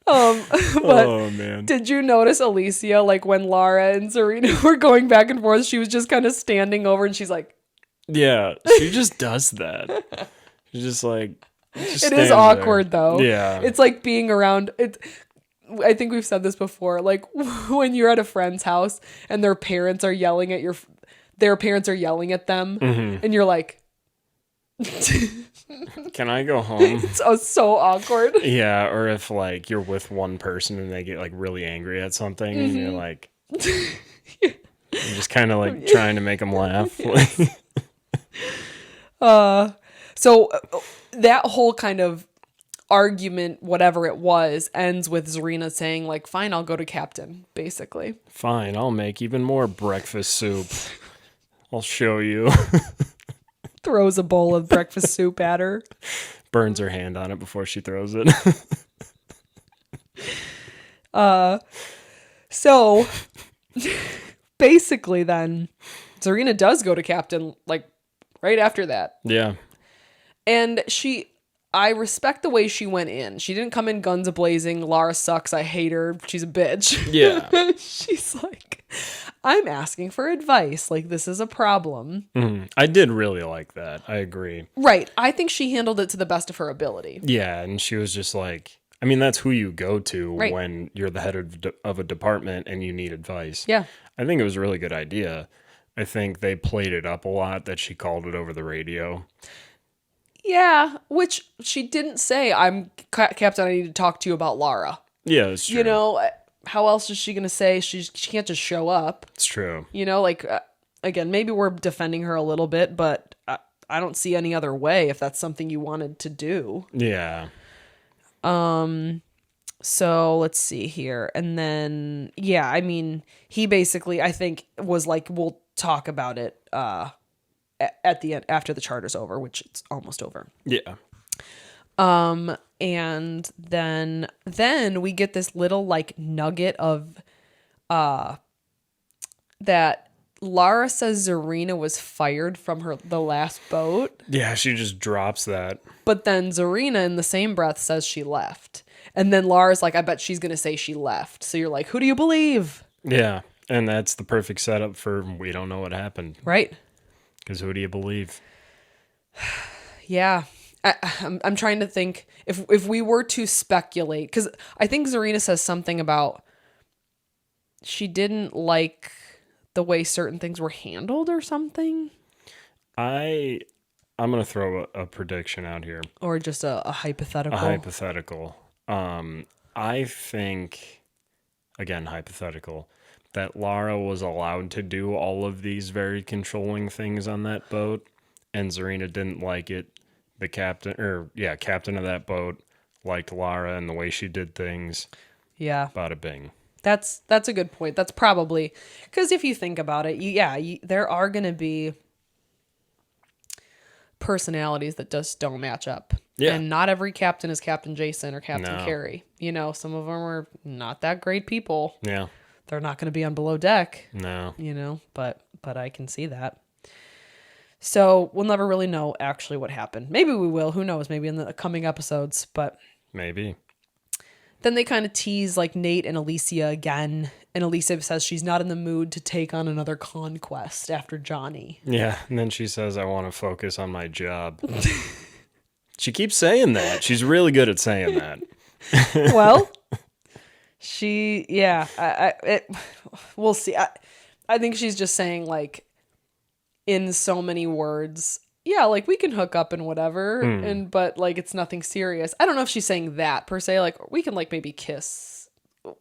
But Oh, man. did you notice Alesia, like when Lara and Zarena were going back and forth, she was just kind of standing over and she's like, Yeah. She just does that. She's just like, it is awkward though. Yeah. It's like being around it. I think we've said this before, like when you're at a friend's house and their parents are yelling at their parents are yelling at them and you're like, Can I go home? it's so awkward. Yeah, or if like you're with one person and they get like really angry at something and you're like, you're just kind of like trying to make them laugh. So that whole kind of argument, whatever it was, ends with Zarena saying like, fine, I'll go to captain, basically. Fine, I'll make even more breakfast soup. I'll show you. Throws a bowl of breakfast soup at her. Burns her hand on it before she throws it. So basically then Zarena does go to captain like right after that. Yeah. And I respect the way she went in. She didn't come in guns a-blazing. Lara sucks. I hate her. She's a bitch. Yeah. She's like, I'm asking for advice. Like, this is a problem. I did really like that. I agree. Right. I think she handled it to the best of her ability. Yeah, and she was just like, I mean, that's who you go to Right. when you're the head of a department and you need advice. Yeah. I think it was a really good idea. I think they played it up a lot that she called it over the radio. Yeah, which she didn't say, I'm Captain, I need to talk to you about Lara. Yeah, it's true. You know, how else is she going to say she can't just show up? It's true. You know, like, again, maybe we're defending her a little bit, but I don't see any other way if that's something you wanted to do. Yeah. So let's see here. And then, yeah, I mean, he basically, I think, was like, we'll talk about it at the end, after the charter's over, which it's almost over. Yeah. And then we get this little like nugget of that Lara says Zarena was fired from the last boat. Yeah, she just drops that. But then Zarena in the same breath says she left. And then Lara's like, I bet she's going to say she left. So you're like, who do you believe? Yeah, and that's the perfect setup for we don't know what happened. Right. Because who do you believe? Yeah. I'm trying to think if we were to speculate, because I think Zarena says something about she didn't like the way certain things were handled or something. I'm going to throw a prediction out here. Or just a hypothetical. A hypothetical. I think, again, hypothetical, that Lara was allowed to do all of these very controlling things on that boat, and Zarena didn't like it. The captain of that boat liked Lara and the way she did things. Yeah. Bada bing. That's a good point. That's probably, because if you think about it, there are going to be personalities that just don't match up. Yeah. And not every captain is Captain Jason or Captain No. Carey. You know, some of them are not that great people. Yeah. They're not going to be on below deck. No. You know, but I can see that. So we'll never really know actually what happened. Maybe we will. Who knows? Maybe in the coming episodes. But Maybe. then they kind of tease like Nate and Alesia again. And Alesia says she's not in the mood to take on another conquest after Johnny. Yeah. And then she says, I want to focus on my job. She keeps saying that. She's really good at saying that. Well, we'll see. I think she's just saying, like, in so many words, yeah, like, we can hook up and whatever, but, like, it's nothing serious. I don't know if she's saying that, per se. Like, we can, like, maybe kiss,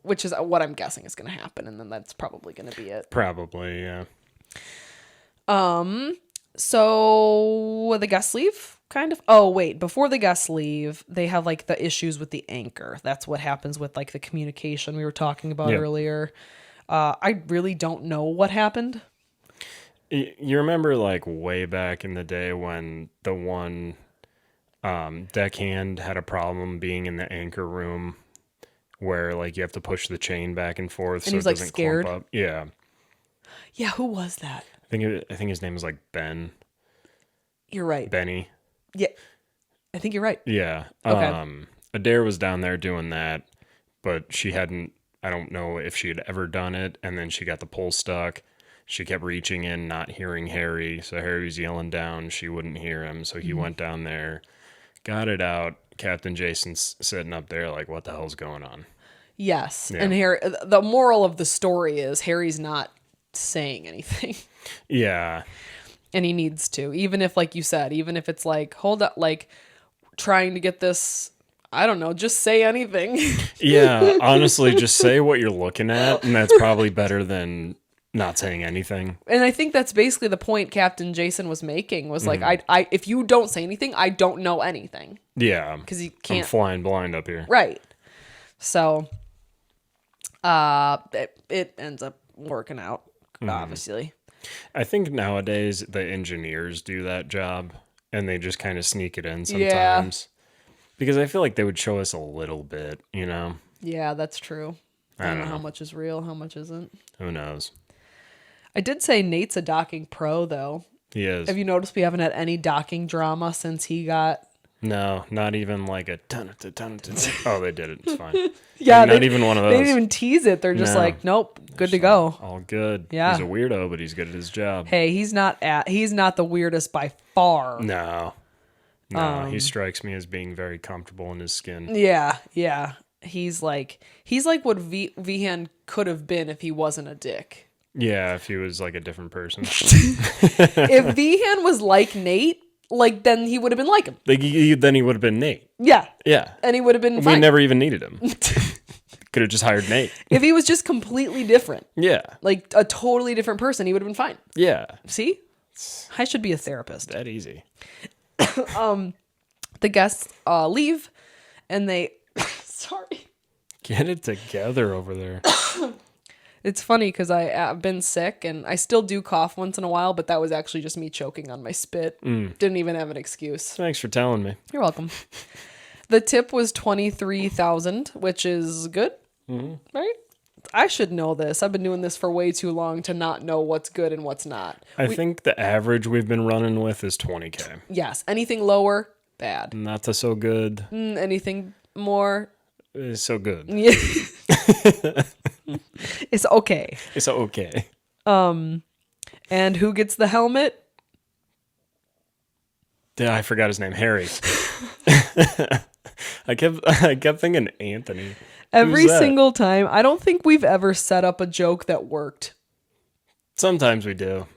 which is what I'm guessing is going to happen, and then that's probably going to be it. Probably, yeah. So the guests leave, kind of. Oh, wait, before the guests leave, they have, like, the issues with the anchor. That's what happens with, like, the communication we were talking about earlier. I really don't know what happened. You remember, like, way back in the day when the one deckhand had a problem being in the anchor room where, like, you have to push the chain back and forth and so he's, it like, doesn't scared. clump up? Yeah. Yeah, who was that? I think his name was, like, Ben. You're right. Benny. Yeah, I think you're right. Yeah. Okay. Adair was down there doing that, but she hadn't, I don't know if she had ever done it, and then she got the pole stuck. She kept reaching in, not hearing Harry, so Harry was yelling down. She wouldn't hear him, so he went down there, got it out. Captain Jason's sitting up there like, what the hell's going on? Yes, Yeah. and Harry. The moral of the story is Harry's not saying anything. Yeah. And he needs to, even if, like you said, even if it's like, hold up, like trying to get this, I don't know, just say anything. Yeah, honestly, just say what you're looking at, and that's probably better than not saying anything. And I think that's basically the point Captain Jason was making, was like, I if you don't say anything, I don't know anything. Yeah. Because you I'm can't. flying blind up here. Right. So, it ends up working out, obviously. I think nowadays the engineers do that job, and they just kind of sneak it in sometimes. Because I feel like they would show us a little bit, you know? Yeah, that's true. I don't know how much is real, how much isn't. Who knows? I did say Nate's a docking pro, though. He is. Have you noticed we haven't had any docking drama since he got... No, not even like a ton. Oh, they did it. It's fine. Yeah, not even one of those. They didn't even tease it. They're just like, nope, good to go. All good. Yeah. He's a weirdo, but he's good at his job. Hey, he's not the weirdest by far. No, he strikes me as being very comfortable in his skin. Yeah. He's like what Vihan could have been if he wasn't a dick. Yeah, if he was like a different person. If Vihan was like Nate, like, then he would have been like him. Like, then he would have been Nate. Yeah. Yeah. And he would have been fine. We never even needed him. Could have just hired Nate. If he was just completely different. Yeah. Like a totally different person, he would have been fine. Yeah. See? I should be a therapist. That easy. The guests leave and they... Sorry. Get it together over there. It's funny because I've been sick and I still do cough once in a while, but that was actually just me choking on my spit. Didn't even have an excuse. Thanks for telling me. You're welcome. The tip was $23,000, which is good, right? I should know this. I've been doing this for way too long to not know what's good and what's not. I think the average we've been running with is 20K. Yes. Anything lower, bad. Not so good. Anything more, It's so good. yeah. It's okay. It's okay. And who gets the helmet? Yeah, I forgot his name. Harry. I kept thinking Anthony. Every single time. I don't think we've ever set up a joke that worked. Sometimes we do.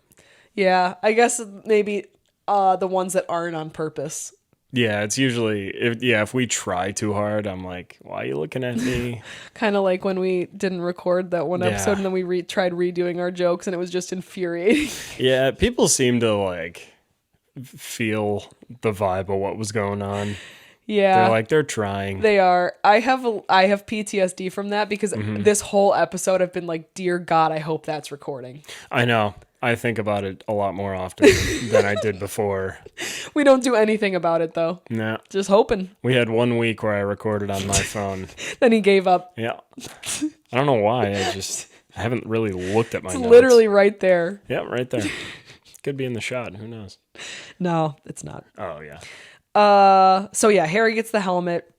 Yeah, I guess maybe the ones that aren't on purpose. Yeah, it's usually, if we try too hard, I'm like, why are you looking at me? Kind of like when we didn't record that one episode and then we tried redoing our jokes and it was just infuriating. Yeah, people seem to like feel the vibe of what was going on. Yeah. They're trying. They are. I have PTSD from that because this whole episode I've been like, dear God, I hope that's recording. I know. I think about it a lot more often than I did before. We don't do anything about it though. No. Just hoping. We had 1 week where I recorded on my phone. Then he gave up. Yeah. I don't know why. I haven't really looked at my notes. Literally right there. Yeah, right there. Could be in the shot. Who knows? No, it's not. Oh, yeah. So yeah, Harry gets the helmet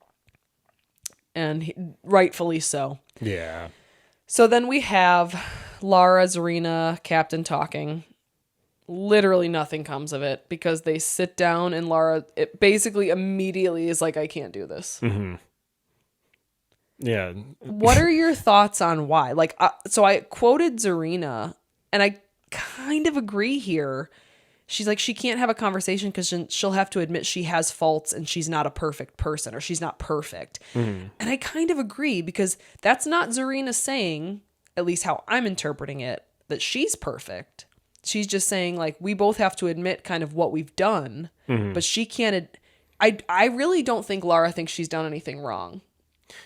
and rightfully so. Yeah. So then we have Lara, Zarena, Captain talking. Literally nothing comes of it because they sit down and Lara basically immediately is like, I can't do this. Mm-hmm. Yeah. What are your thoughts on why? Like, so I quoted Zarena And I kind of agree here. She's like, she can't have a conversation because she'll have to admit she has faults and she's not a perfect person, or she's not perfect. And I kind of agree, because that's not Zarena saying, at least how I'm interpreting it, that she's perfect. She's just saying, like, we both have to admit kind of what we've done, but she can't. I really don't think Lara thinks she's done anything wrong.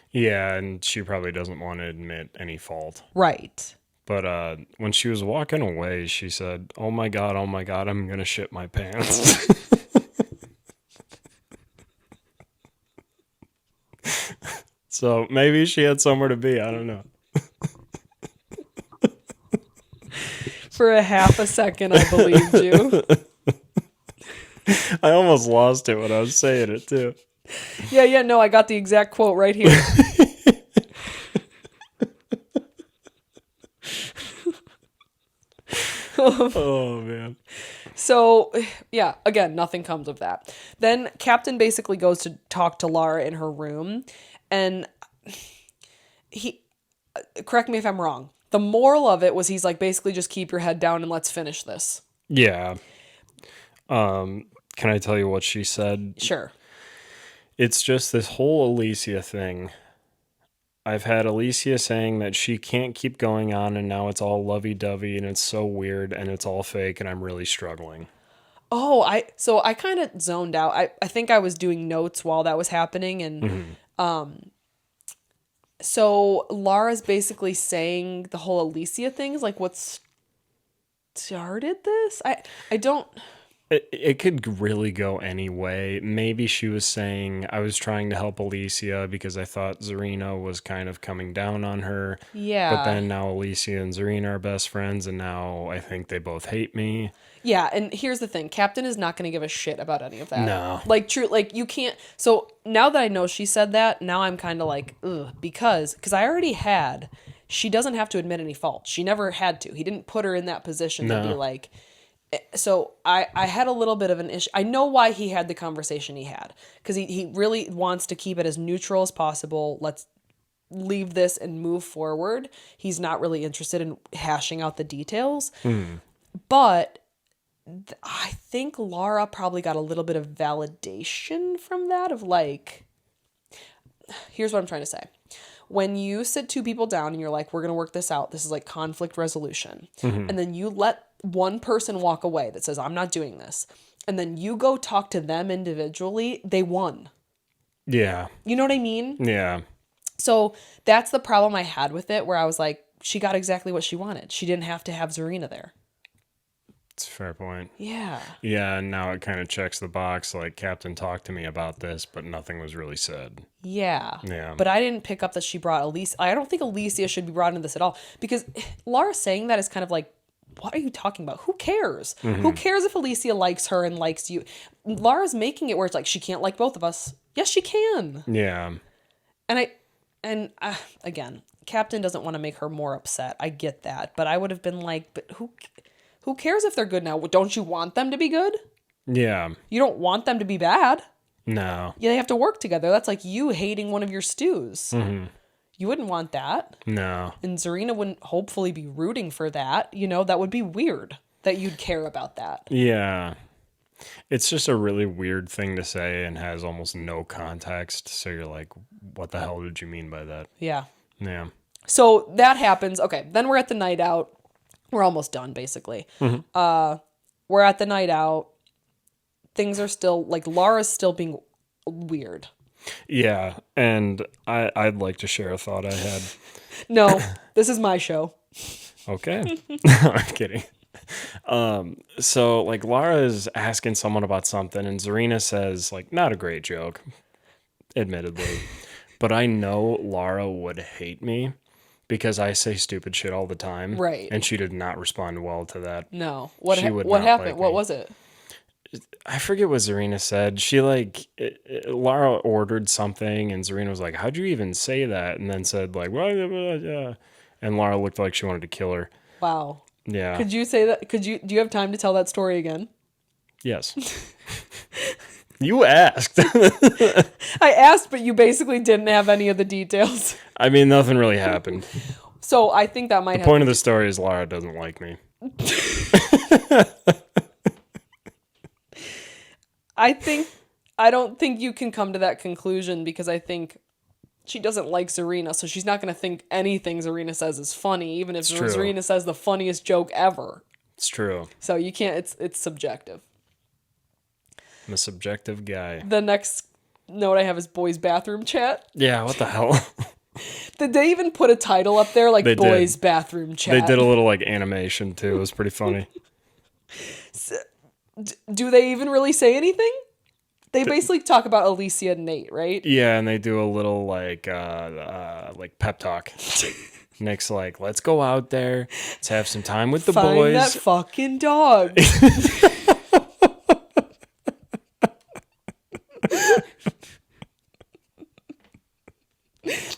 Yeah, and she probably doesn't want to admit any fault. Right. But when she was walking away, she said, oh my God, I'm going to shit my pants. So maybe she had somewhere to be. I don't know. For a half a second, I believed you. I almost lost it when I was saying it, too. Yeah, no, I got the exact quote right here. Oh, man. So, yeah, again, nothing comes of that. Then Captain basically goes to talk to Lara in her room, and he, correct me if I'm wrong, the moral of it was he's like, basically just keep your head down and let's finish this. Yeah. Can I tell you what she said? Sure. It's just this whole Alesia thing. I've had Alesia saying that she can't keep going on, and now it's all lovey-dovey and it's so weird and it's all fake and I'm really struggling. Oh, so I kind of zoned out. I think I was doing notes while that was happening, and so Lara's basically saying the whole Alesia thing is like what started this? I don't... It could really go any way. Maybe she was saying, I was trying to help Alesia because I thought Zarena was kind of coming down on her. Yeah. But then now Alesia and Zarena are best friends, and now I think they both hate me. Yeah, and here's the thing. Captain is not going to give a shit about any of that. No. Like, true, like, you can't... So, now that I know she said that, now I'm kind of like, ugh, because I already had... She doesn't have to admit any fault. She never had to. He didn't put her in that position to be like... So I had a little bit of an issue. I know why he had the conversation he had, because he really wants to keep it as neutral as possible. Let's leave this and move forward. He's not really interested in hashing out the details. But I think Lara probably got a little bit of validation from that, of like, here's what I'm trying to say. When you sit two people down and you're like, we're going to work this out, this is like conflict resolution, and then you let one person walk away that says, I'm not doing this, and then you go talk to them individually, they won. Yeah. You know what I mean? Yeah. So that's the problem I had with it, where I was like, she got exactly what she wanted. She didn't have to have Zarena there. It's a fair point. Yeah. Yeah, and now it kind of checks the box, like, Captain talked to me about this, but nothing was really said. Yeah. Yeah. But I didn't pick up that she brought Alesia. I don't think Alesia should be brought into this at all, because Lara saying that is kind of like, what are you talking about? Who cares? Who cares if Alesia likes her and likes you? Lara's making it where it's like, she can't like both of us. Yes, she can. Yeah. And again, Captain doesn't want to make her more upset. I get that. But I would have been like, but who cares if they're good now? Don't you want them to be good? Yeah. You don't want them to be bad. No. Yeah, they have to work together. That's like you hating one of your stews. You wouldn't want that. No. And Zarena wouldn't hopefully be rooting for that. You know, that would be weird that you'd care about that. Yeah. It's just a really weird thing to say and has almost no context. So you're like, what the hell did you mean by that? Yeah. Yeah. So that happens. Okay, then we're at the night out. We're almost done, basically. We're at the night out. Things are still, like, Lara's still being weird. Yeah, and I'd like to share a thought I had. No, this is my show. Okay. I'm kidding. So, like, Lara is asking someone about something, and Zarena says, like, not a great joke, admittedly. But I know Lara would hate me because I say stupid shit all the time. Right. And she did not respond well to that. No. What She would what not happened? like What me. was it? I forget what Zarena said. She, like, Lara ordered something, and Zarena was like, how'd you even say that? And then said, like, well, yeah. And Lara looked like she wanted to kill her. Wow. Yeah. Could you say that? Do you have time to tell that story again? Yes. You asked. I asked, but you basically didn't have any of the details. I mean, nothing really happened. So I think that might The point of the story is Lara doesn't like me. I don't think you can come to that conclusion because I think she doesn't like Zarena, so she's not going to think anything Zarena says is funny, even if Zarena says the funniest joke ever. It's true. So you can't, it's subjective. I'm a subjective guy. The next note I have is boys' bathroom chat. Yeah, what the hell? Did they even put a title up there like boys' bathroom chat? They did a little like animation too. It was pretty funny. So, do they even really say anything? They basically talk about Alesia and Nate, right? Yeah, and they do a little like pep talk. Nick's like, let's go out there, let's have some time with the boys. Find that fucking dog.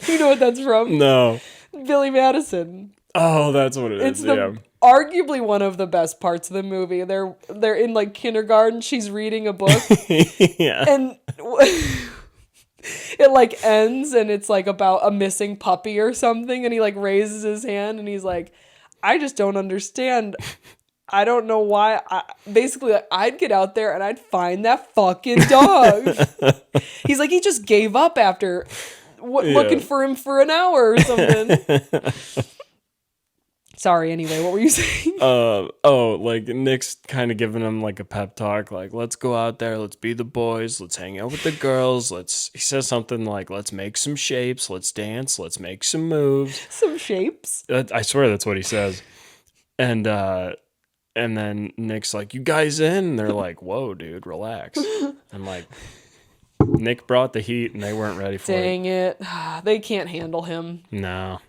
You know what that's from? No. Billy Madison. Oh, that's what it is. It's arguably one of the best parts of the movie. They're in like kindergarten. She's reading a book. Yeah. And it like ends and it's like about a missing puppy or something. And he like raises his hand and he's like, I just don't understand. I don't know why. Basically, like, I'd get out there and I'd find that fucking dog. He's like, he just gave up after looking for him for an hour or something. Sorry, anyway, what were you saying? Like Nick's kind of giving him like a pep talk, like, let's go out there, let's be the boys, let's hang out with the girls, he says something like, let's make some shapes, let's dance, let's make some moves. Some shapes? I swear that's what he says. And then Nick's like, you guys in? And they're like, whoa, dude, relax. I'm like, Nick brought the heat and they weren't ready for it. Dang it. They can't handle him. No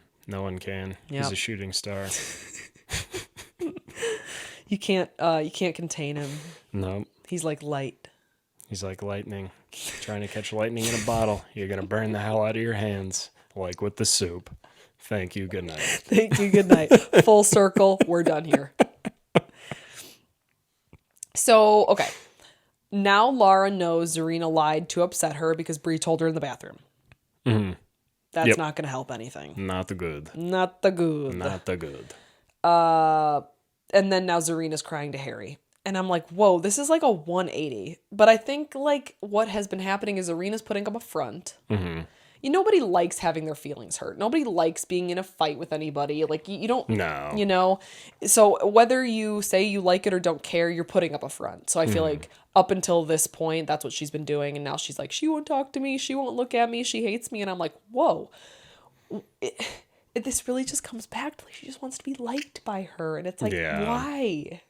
one can. Yep. He's a shooting star. You can't contain him. No. He's like light. He's like lightning. Trying to catch lightning in a bottle. You're going to burn the hell out of your hands, like with the soup. Thank you. Good night. Thank you. Good night. Full circle. We're done here. So, okay. Now Lara knows Zarena lied to upset her because Bree told her in the bathroom. Mm-hmm. That's not going to help anything. Not the good. Not the good. Not the good. And then now Zarena's crying to Harry. And I'm like, whoa, this is like a 180. But I think like what has been happening is Zarena's putting up a front. Mm-hmm. Nobody likes having their feelings hurt. Nobody likes being in a fight with anybody. Like, you don't, no. You know? So whether you say you like it or don't care, you're putting up a front. So I feel like up until this point, that's what she's been doing. And now she's like, she won't talk to me. She won't look at me. She hates me. And I'm like, whoa. This really just comes back to like, she just wants to be liked by her. And it's like, why?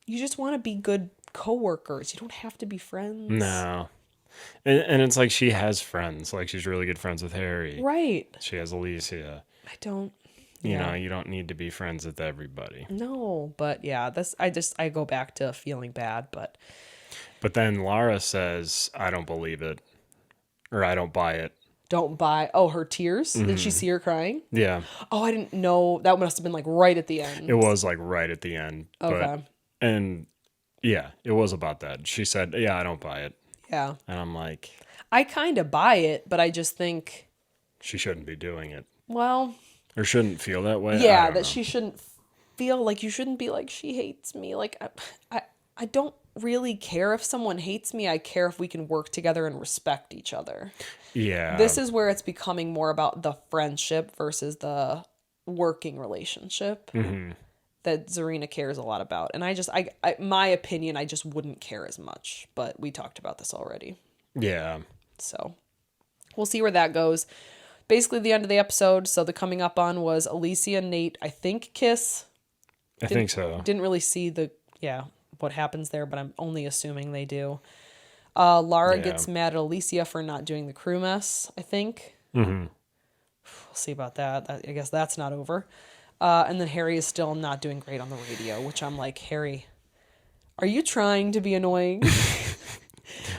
You just want to be good coworkers. You don't have to be friends. No. And it's like she has friends. Like she's really good friends with Harry. Right. She has Alesia. I don't. You know, you don't need to be friends with everybody. No, but yeah, I go back to feeling bad, but then Lara says, I don't believe it. Or I don't buy it. Don't buy. Oh, her tears? Did she see her crying? Yeah. Oh, I didn't know. That must have been like right at the end. It was like right at the end. Okay. And yeah, it was about that. She said, yeah, I don't buy it. Yeah. And I'm like, I kind of buy it, but I just think she shouldn't be doing it. Well. Or shouldn't feel that way. Yeah, that she shouldn't feel like, you shouldn't be like, she hates me. Like, I don't really care if someone hates me. I care if we can work together and respect each other. Yeah. This is where it's becoming more about the friendship versus the working relationship that Zarena cares a lot about. And I my opinion, I just wouldn't care as much, but we talked about this already. Yeah. So we'll see where that goes. Basically the end of the episode. So the coming up on was Alesia and Nate, I think, kiss. I think so. Didn't really see what happens there, but I'm only assuming they do. Lara gets mad at Alesia for not doing the crew mess, I think. Mm-hmm. We'll see about that. I guess that's not over. And then Harry is still not doing great on the radio, which I'm like, Harry, are you trying to be annoying?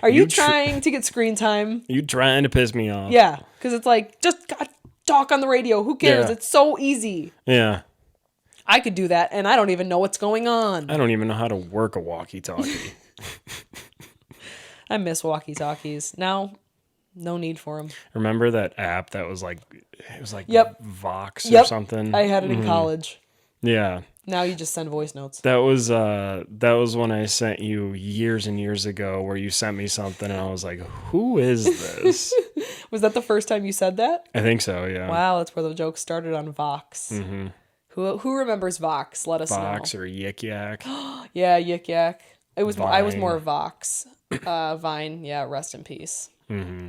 Are you trying to get screen time? You trying to piss me off? Yeah, because it's like, just gotta talk on the radio. Who cares? Yeah. It's so easy. Yeah. I could do that, and I don't even know what's going on. I don't even know how to work a walkie-talkie. I miss walkie-talkies. Now, no need for them. Remember that app that was like, it was like Yep. Vox or something? I had it in college. Yeah. Now you just send voice notes. That was when I sent you years and years ago where you sent me something and I was like, who is this? Was that the first time you said that? I think so, yeah. Wow, that's where the joke started on Vox. Mm-hmm. Who remembers Vox? Let us know. Vox or Yik Yak. Yeah, Yik Yak. I was Vine. more Vox. Vine, yeah, rest in peace. Mm-hmm.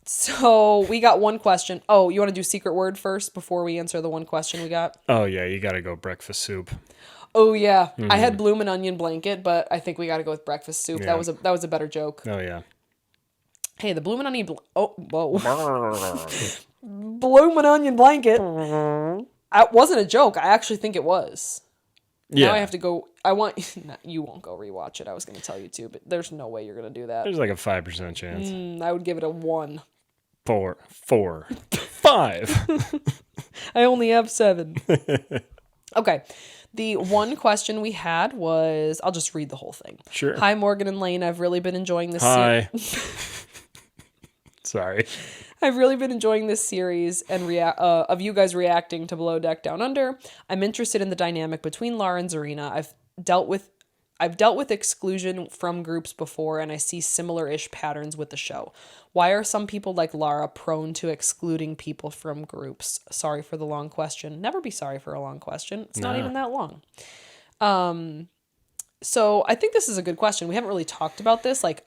So we got one question. Oh, you want to do secret word first before we answer the one question we got? Oh, yeah, you got to go breakfast soup. Oh, yeah. I had bloomin' onion blanket, but I think we got to go with breakfast soup. Yeah. That was a better joke. Oh, yeah. Hey, the bloomin' onion oh, whoa. Bloomin' onion blanket. It wasn't a joke. I actually think it was. Yeah. Now I have to go. You won't go rewatch it. I was going to tell you to, but there's no way you're going to do that. There's like a 5% chance. I would give it a 1. 4, 5. I only have 7. Okay. The one question we had was, I'll just read the whole thing. Sure. Hi, Morgan and Lane. I've really been enjoying this. Hi. Sorry. I've really been enjoying this series and of you guys reacting to Below Deck Down Under. I'm interested in the dynamic between Lara and Zarena. I've dealt with exclusion from groups before, and I see similar-ish patterns with the show. Why are some people like Lara prone to excluding people from groups? Sorry for the long question. Never be sorry for a long question. It's not even that long. So I think this is a good question. We haven't really talked about this, this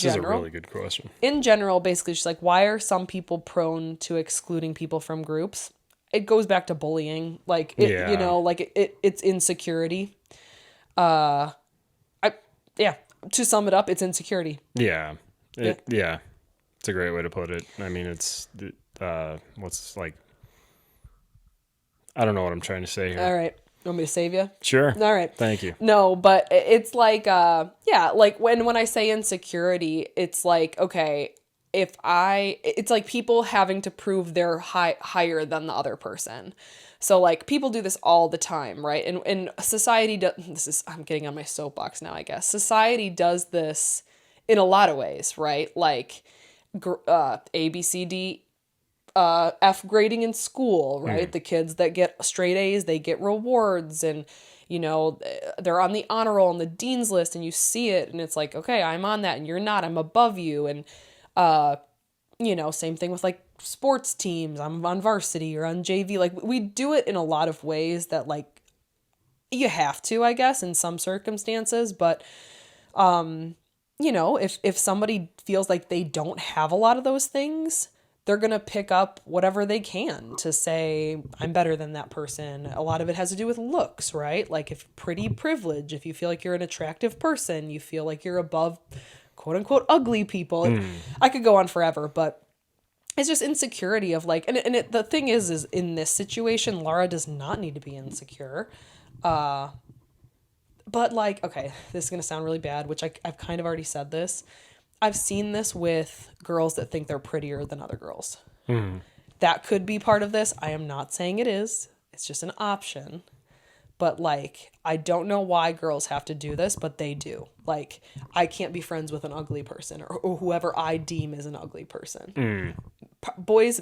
is a really good question. In general, basically, she's like, why are some people prone to excluding people from groups? It goes back to bullying. It's insecurity. To sum it up, it's insecurity. Yeah. It's a great way to put it. I mean, it's, I don't know what I'm trying to say here. All right. You want me to save you? Sure. All right. Thank you. No, but it's like, when I say insecurity, it's like, okay, it's like people having to prove they're higher than the other person. So like people do this all the time, right? And society I'm getting on my soapbox now, I guess. Society does this in a lot of ways, right? Like A, B, C, D, F grading in school, right? The kids that get straight A's, they get rewards, and they're on the honor roll and the dean's list, and you see it, and it's like, okay, I'm on that and you're not, I'm above you. And same thing with like sports teams. I'm on varsity or on JV. Like we do it in a lot of ways that like you have to, I guess, in some circumstances, but if somebody feels like they don't have a lot of those things, they're going to pick up whatever they can to say, I'm better than that person. A lot of it has to do with looks, right? Like if pretty privilege, if you feel like you're an attractive person, you feel like you're above quote unquote ugly people. I could go on forever, but it's just insecurity of like, the thing is in this situation, Lara does not need to be insecure. But like, okay, this is going to sound really bad, which I've kind of already said this. I've seen this with girls that think they're prettier than other girls. That could be part of this. I am not saying it is. It's just an option. But like, I don't know why girls have to do this, but they do. Like, I can't be friends with an ugly person or whoever I deem is an ugly person.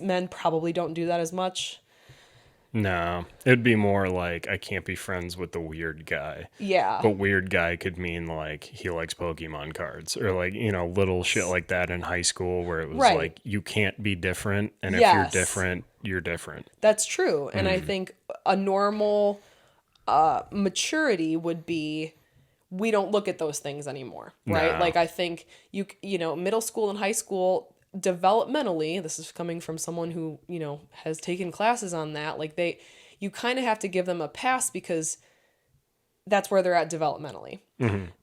Men probably don't do that as much. No, it'd be more like I can't be friends with the weird guy. Yeah. But weird guy could mean like he likes Pokemon cards or like, little shit like that in high school where it was like you can't be different. And if you're different, you're different. That's true. And I think a normal maturity would be we don't look at those things anymore, right? No. Like I think middle school and high school developmentally, this is coming from someone who, has taken classes on that, like you kind of have to give them a pass because that's where they're at developmentally.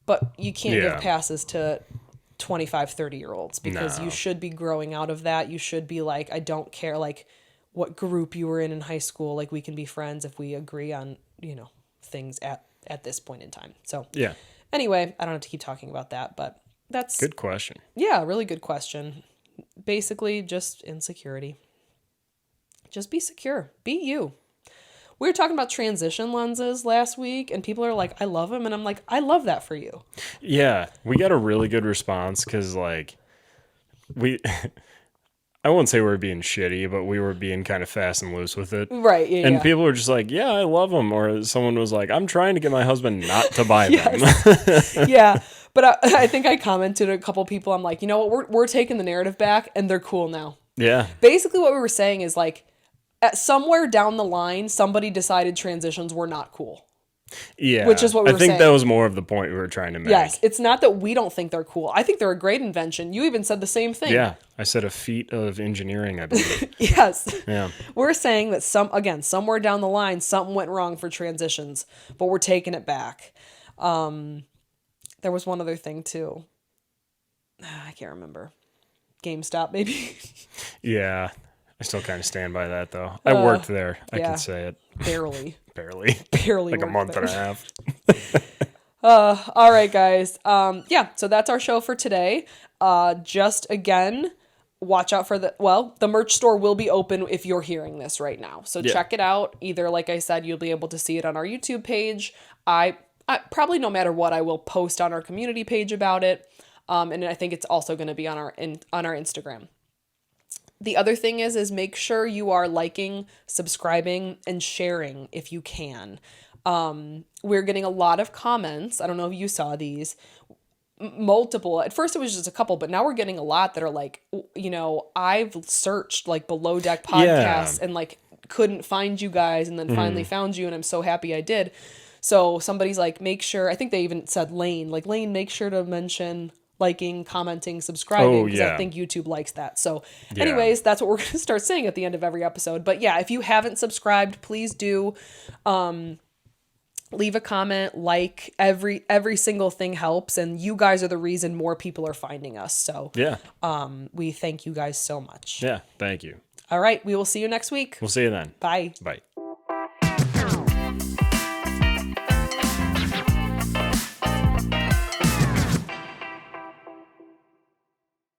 But you can't give passes to 25, 30-year-olds because you should be growing out of that. You should be like, I don't care like what group you were in high school, like we can be friends if we agree on, things at this point in time. So yeah. Anyway, I don't have to keep talking about that, but that's good question. Yeah, really good question. Basically, just insecurity. Just be secure. Be you. We were talking about transition lenses last week, and people are like, I love them. And I'm like, I love that for you. Yeah, we got a really good response because, like, I won't say we were being shitty, but we were being kind of fast and loose with it. Right. Yeah. And yeah. people were just like, yeah, I love them. Or someone was like, I'm trying to get my husband not to buy them. Yeah. But I think I commented to a couple people. I'm like, you know what? We're taking the narrative back, and they're cool now. Yeah. Basically, what we were saying is like, at somewhere down the line, somebody decided transitions were not cool. Yeah. Which is what we were saying. I think that was more of the point we were trying to make. Yes. It's not that we don't think they're cool. I think they're a great invention. You even said the same thing. Yeah. I said a feat of engineering, I believe. Yes. Yeah. We're saying that somewhere down the line, something went wrong for transitions, but we're taking it back. There was one other thing too. I can't remember. GameStop, maybe. Yeah. I still kind of stand by that, though. I worked there. I yeah. can say it. Barely. Barely. Like a month there. and a half. All right, guys. Yeah, so that's our show for today. Just again, watch out for the merch store will be open if you're hearing this right now. So check it out. Either, like I said, you'll be able to see it on our YouTube page. I probably, no matter what, I will post on our community page about it. And I think it's also going to be on our Instagram. The other thing is make sure you are liking, subscribing, and sharing if you can. We're getting a lot of comments. I don't know if you saw these. Multiple. At first it was just a couple, but now we're getting a lot that are like, you know, I've searched like Below Deck podcasts and like couldn't find you guys, and then finally found you, and I'm so happy I did. So somebody's like, make sure, I think they even said Lane, make sure to mention liking, commenting, subscribing, because I think YouTube likes that. So anyways, that's what we're going to start saying at the end of every episode. But yeah, if you haven't subscribed, please do. Leave a comment. Like, every single thing helps, and you guys are the reason more people are finding us. So we thank you guys so much. Yeah, thank you. All right, we will see you next week. We'll see you then. Bye. Bye.